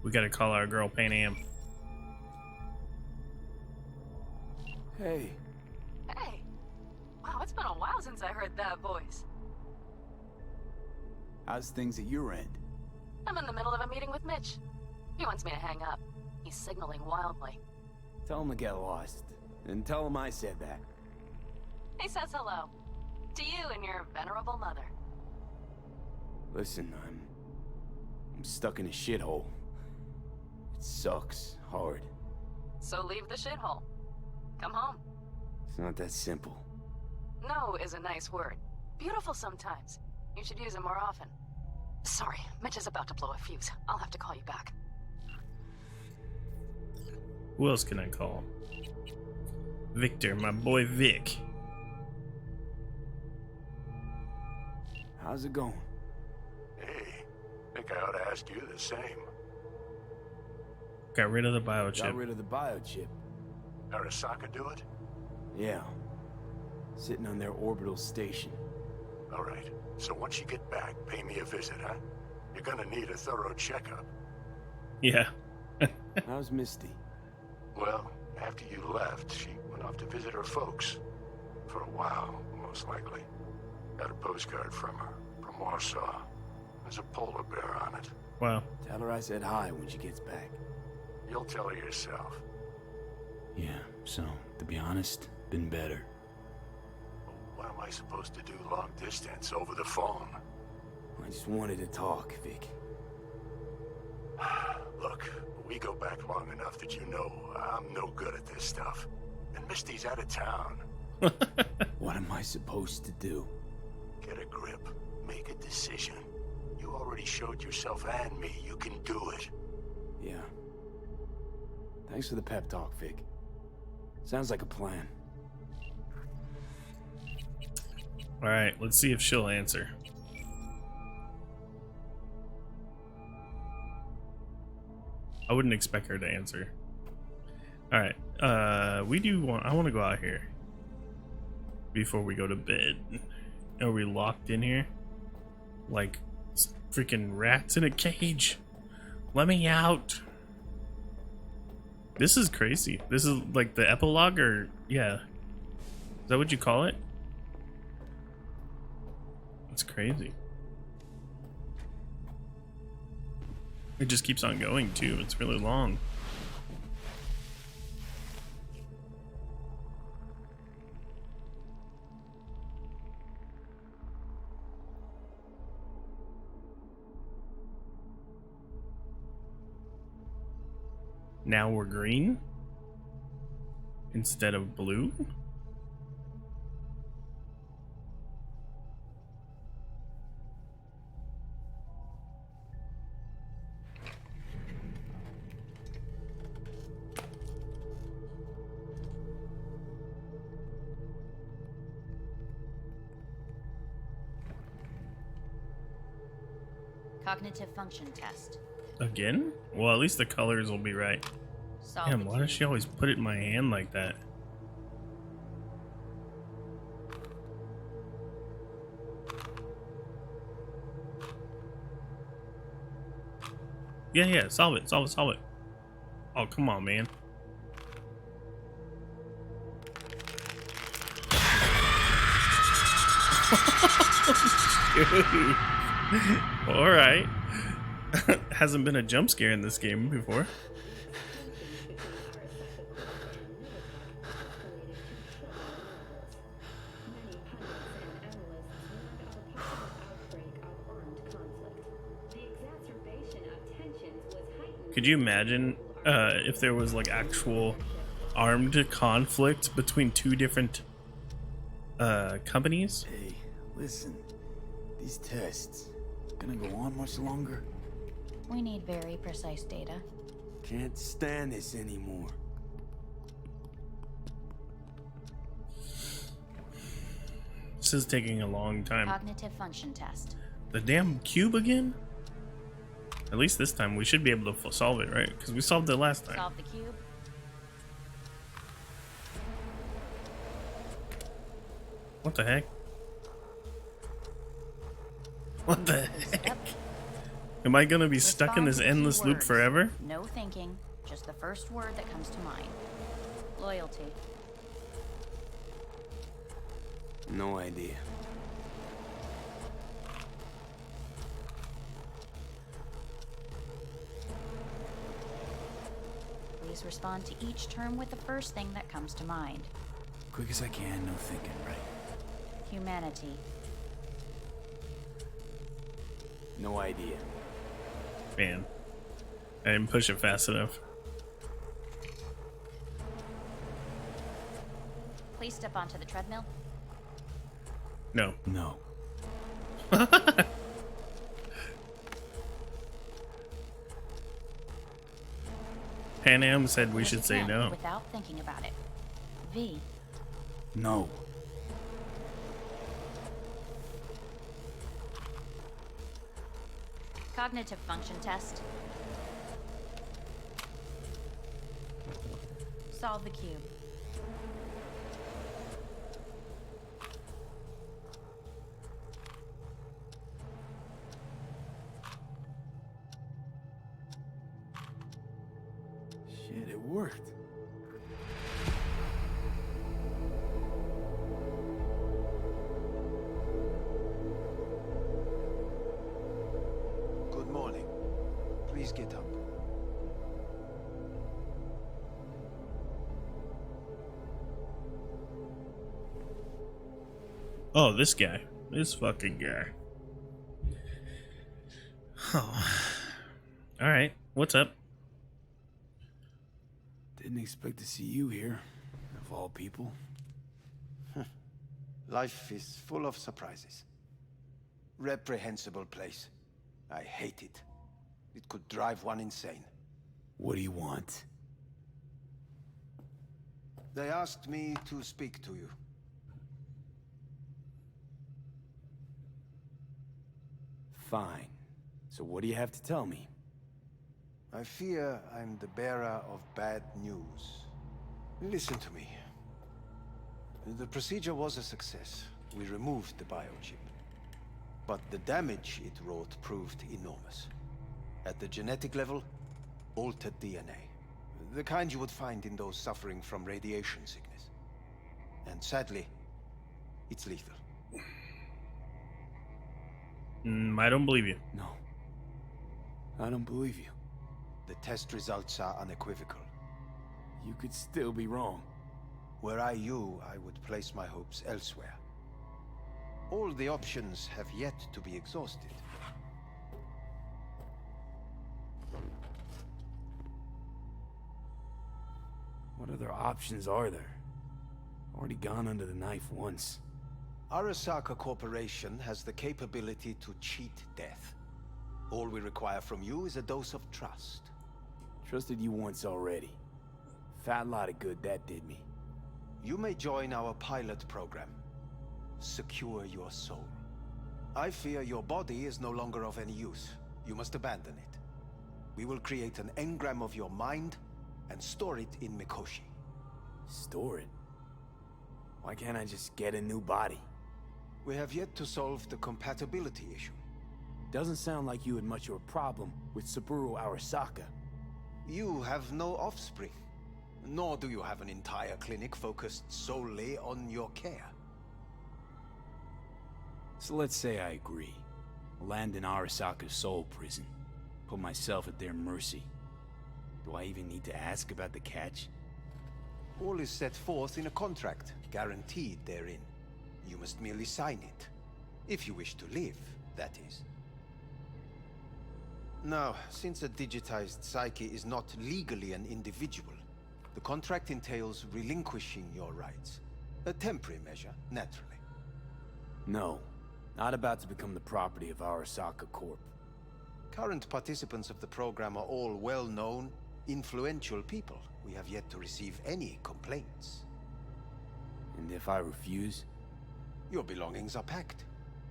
We gotta call our girl Pan Am. Hey. Hey. Wow, it's been a while since I heard that voice. How's things at your end? I'm in the middle of a meeting with Mitch. He wants me to hang up. He's signaling wildly. Tell him to get lost. And tell him I said that. He says hello. To you and your venerable mother. Listen, I'm stuck in a shithole. It sucks hard. So leave the shithole. Come home. It's not that simple. No is a nice word. Beautiful sometimes. You should use it more often. Sorry, Mitch is about to blow a fuse. I'll have to call you back. Who else can I call? Victor, my boy Vic. How's it going? Hey, think I ought to ask you the same. Got rid of the biochip. Got rid of the biochip. Arasaka do it? Yeah. Sitting on their orbital station. All right. So once you get back, pay me a visit, huh? You're gonna need a thorough checkup. Yeah. How's Misty? Well, after you left, she went off to visit her folks. For a while, most likely. Got a postcard from her, from Warsaw. There's a polar bear on it. Wow. Tell her I said hi when she gets back. You'll tell her yourself. Yeah, so, to be honest, been better. What am I supposed to do long distance over the phone? I just wanted to talk, Vic. Look, we go back long enough that you know I'm no good at this stuff. And Misty's out of town. What am I supposed to do? Get a grip. Make a decision. You already showed yourself and me you can do it. Yeah. Thanks for the pep talk, Vic. Sounds like a plan. Alright, let's see if she'll answer. I wouldn't expect her to answer. Alright, I want to go out here before we go to bed. Are we locked in here? Like freaking rats in a cage? Let me out. This is crazy. This is like the epilogue, or yeah. Is that what you call it? That's crazy. It just keeps on going too. It's really long. Now we're green instead of blue. Cognitive function test. Again? Well, at least the colors will be right. Damn, why does she always put it in my hand like that? Yeah, solve it. Oh, come on, man. All right. Hasn't been a jump scare in this game before. Could you imagine if there was like actual armed conflict between two different companies? Hey, listen. These tests gonna go on much longer? We need very precise data. Can't stand this anymore. This is taking a long time. Cognitive function test. The damn cube again? At least this time we should be able to solve it, right? Because we solved it last time. Solve the cube. What the heck? What the heck? Am I gonna be stuck in this endless loop forever? No thinking, just the first word that comes to mind. Loyalty. No idea. Please respond to each term with the first thing that comes to mind. Quick as I can, no thinking, right? Humanity. No idea. Man, I didn't push it fast enough. Please step onto the treadmill. No. No. Pan Am said we should say no. Without thinking about it. V. No. Cognitive function test. Solve the cube. Shit, it worked. Good morning. Please get up. Oh, this guy. This fucking guy. Oh. Alright, what's up? Didn't expect to see you here, of all people. Life is full of surprises. Reprehensible place. I hate it. It could drive one insane. What do you want? They asked me to speak to you. Fine. So what do you have to tell me? I fear I'm the bearer of bad news. Listen to me. The procedure was a success. We removed the biochip. But the damage it wrought proved enormous. At the genetic level, altered DNA. The kind you would find in those suffering from radiation sickness. And sadly, it's lethal. I don't believe you. No. I don't believe you. The test results are unequivocal. You could still be wrong. Were I you, I would place my hopes elsewhere. All the options have yet to be exhausted. What other options are there? Already gone under the knife once. Arasaka Corporation has the capability to cheat death. All we require from you is a dose of trust. Trusted you once already. Fat lot of good that did me. You may join our pilot program. Secure your soul. I fear your body is no longer of any use. You must abandon it. We will create an engram of your mind and store it in Mikoshi. Store it? Why can't I just get a new body? We have yet to solve the compatibility issue. Doesn't sound like you had much of a problem with Saburo Arasaka. You have no offspring. Nor do you have an entire clinic focused solely on your care. So let's say I agree. Land in Arasaka's soul prison. Put myself at their mercy. Do I even need to ask about the catch? All is set forth in a contract, guaranteed therein. You must merely sign it. If you wish to live, that is. Now, since a digitized psyche is not legally an individual, the contract entails relinquishing your rights. A temporary measure, naturally. No. Not about to become the property of Arasaka Corp. Current participants of the program are all well-known, influential people. We have yet to receive any complaints. And if I refuse? Your belongings are packed.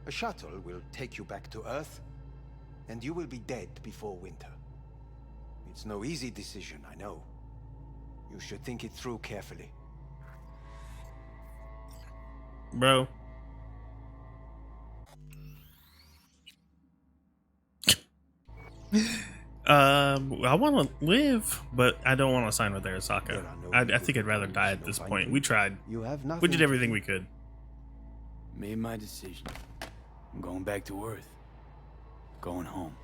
A shuttle will take you back to Earth, and you will be dead before winter. It's no easy decision, I know. You should think it through carefully. Bro. I want to live, but I don't want to sign with Arasaka. I think I'd rather die at this point. We tried. We did everything we could. Made my decision. I'm going back to Earth. Going home.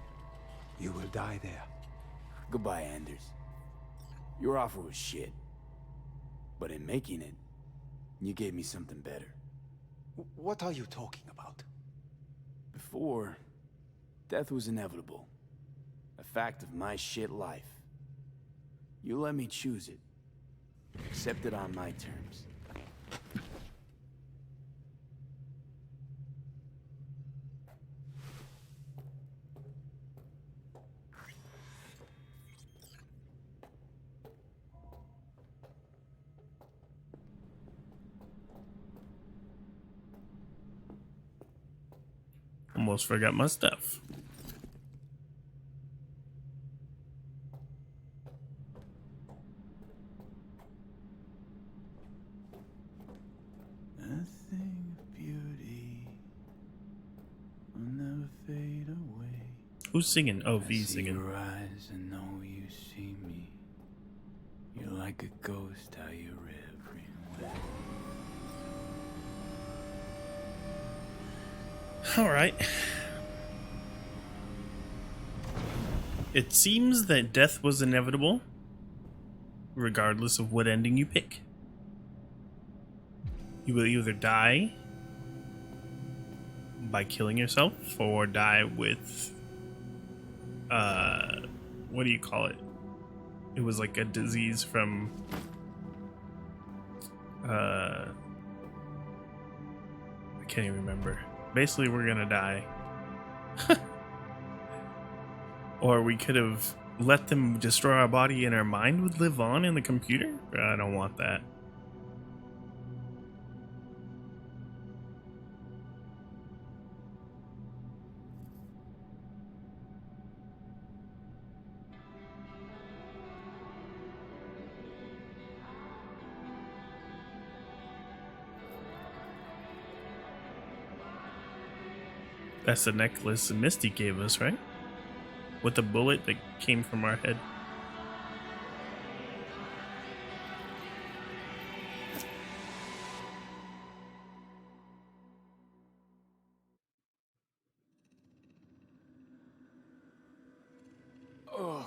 You will die there. Goodbye, Anders. Your offer was shit. But in making it, you gave me something better. What are you talking about? Before, death was inevitable. A fact of my shit life. You let me choose it. Accept it on my terms. Almost forgot my stuff. Nothing of beauty will never fade away. Who's singing? Oh, V's singing. Your eyes and know you see me. You're like a ghost, how you're everywhere. All right. It seems that death was inevitable, regardless of what ending you pick. You will either die by killing yourself or die with, what do you call it? It was like a disease from, I can't even remember. Basically, we're gonna die. Or we could have let them destroy our body and our mind would live on in the computer? I don't want that. That's the necklace Misty gave us, right? With the bullet that came from our head. Oh.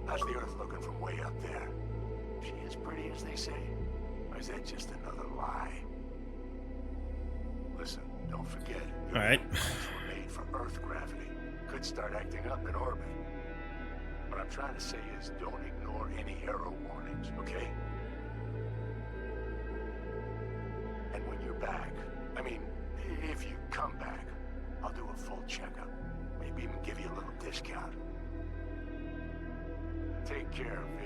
How's the Earth looking from way up there? She as pretty as they say? Or is that just another lie? Listen, don't forget. All right. Were made for Earth gravity. Could start acting up in orbit. What I'm trying to say is don't ignore any error warnings, okay? And when you're back, I mean, if you come back, I'll do a full checkup. Maybe even give you a little discount. Take care, V.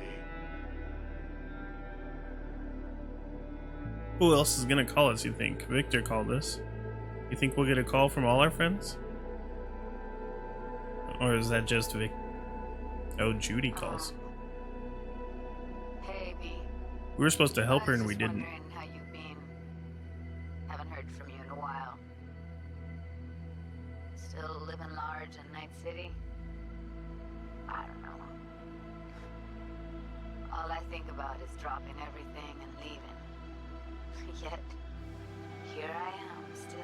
Who else is gonna call us, you think? Victor called us. You think we'll get a call from all our friends? Or is that just Vic? Oh, Judy calls. Hey, V. We were supposed to help I her was and we just didn't. wondering how you've been. Haven't heard from you in a while. Still living large in Night City? I don't know. All I think about is dropping everything and leaving. Yet, here I am still.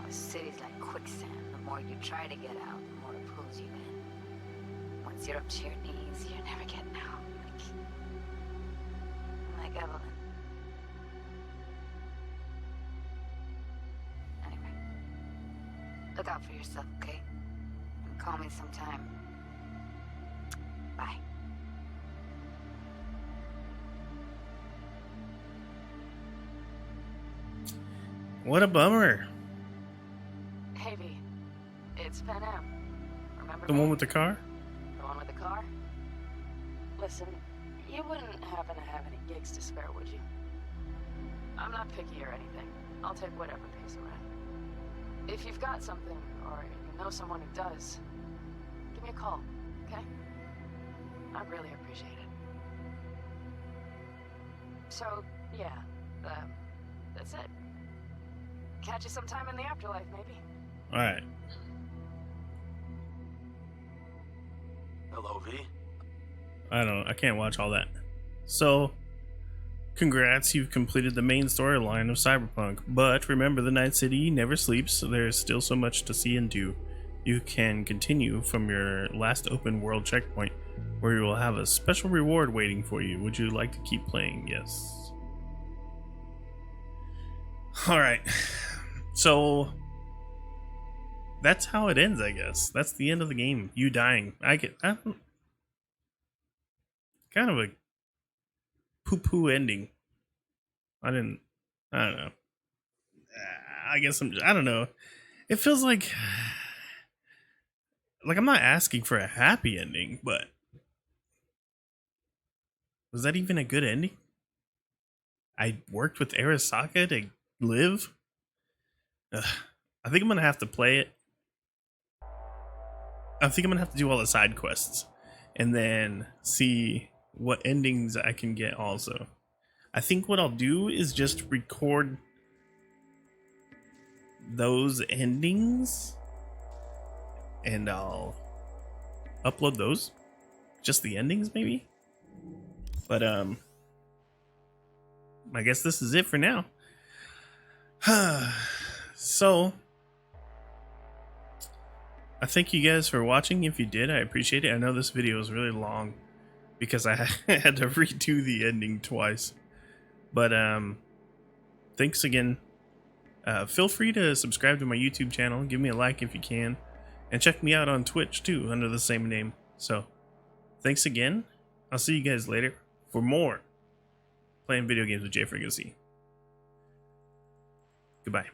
The city's like quicksand. The more you try to get out, the more it pulls you in. Once you're up to your knees, you're never getting out. Like Evelyn. Anyway, look out for yourself, okay? And call me sometime. Bye. What a bummer. Hey, V. It's Pan Am. Remember The me? one with the car? The one with the car? Listen, you wouldn't happen to have any gigs to spare, would you? I'm not picky or anything. I'll take whatever pays the rent. If you've got something, or you know someone who does, give me a call, okay? I'd really appreciate it. So, yeah, that's it. Catch you sometime in the afterlife, maybe. Alright. Hello, V. I don't know. I can't watch all that. So, congrats, you've completed the main storyline of Cyberpunk. But remember, the Night City never sleeps, so there's still so much to see and do. You can continue from your last open world checkpoint, where you will have a special reward waiting for you. Would you like to keep playing? Yes. Alright. So, that's how it ends, I guess. That's the end of the game. You dying. Kind of a poo-poo ending. I don't know. I guess I don't know. It feels like I'm not asking for a happy ending, but was that even a good ending? I worked with Arasaka to live? Ugh. I think I'm gonna have to play it. I think I'm gonna have to do all the side quests and then see what endings I can get also. I think what I'll do is just record those endings and I'll upload those. Just the endings maybe? But I guess this is it for now. So I thank you guys for watching. If you did, I appreciate it. I know this video is really long because I had to redo the ending twice. But thanks again. Feel free to subscribe to my YouTube channel. Give me a like if you can. And check me out on Twitch too under the same name. So thanks again. I'll see you guys later for more playing video games with Jay Frequency. Goodbye.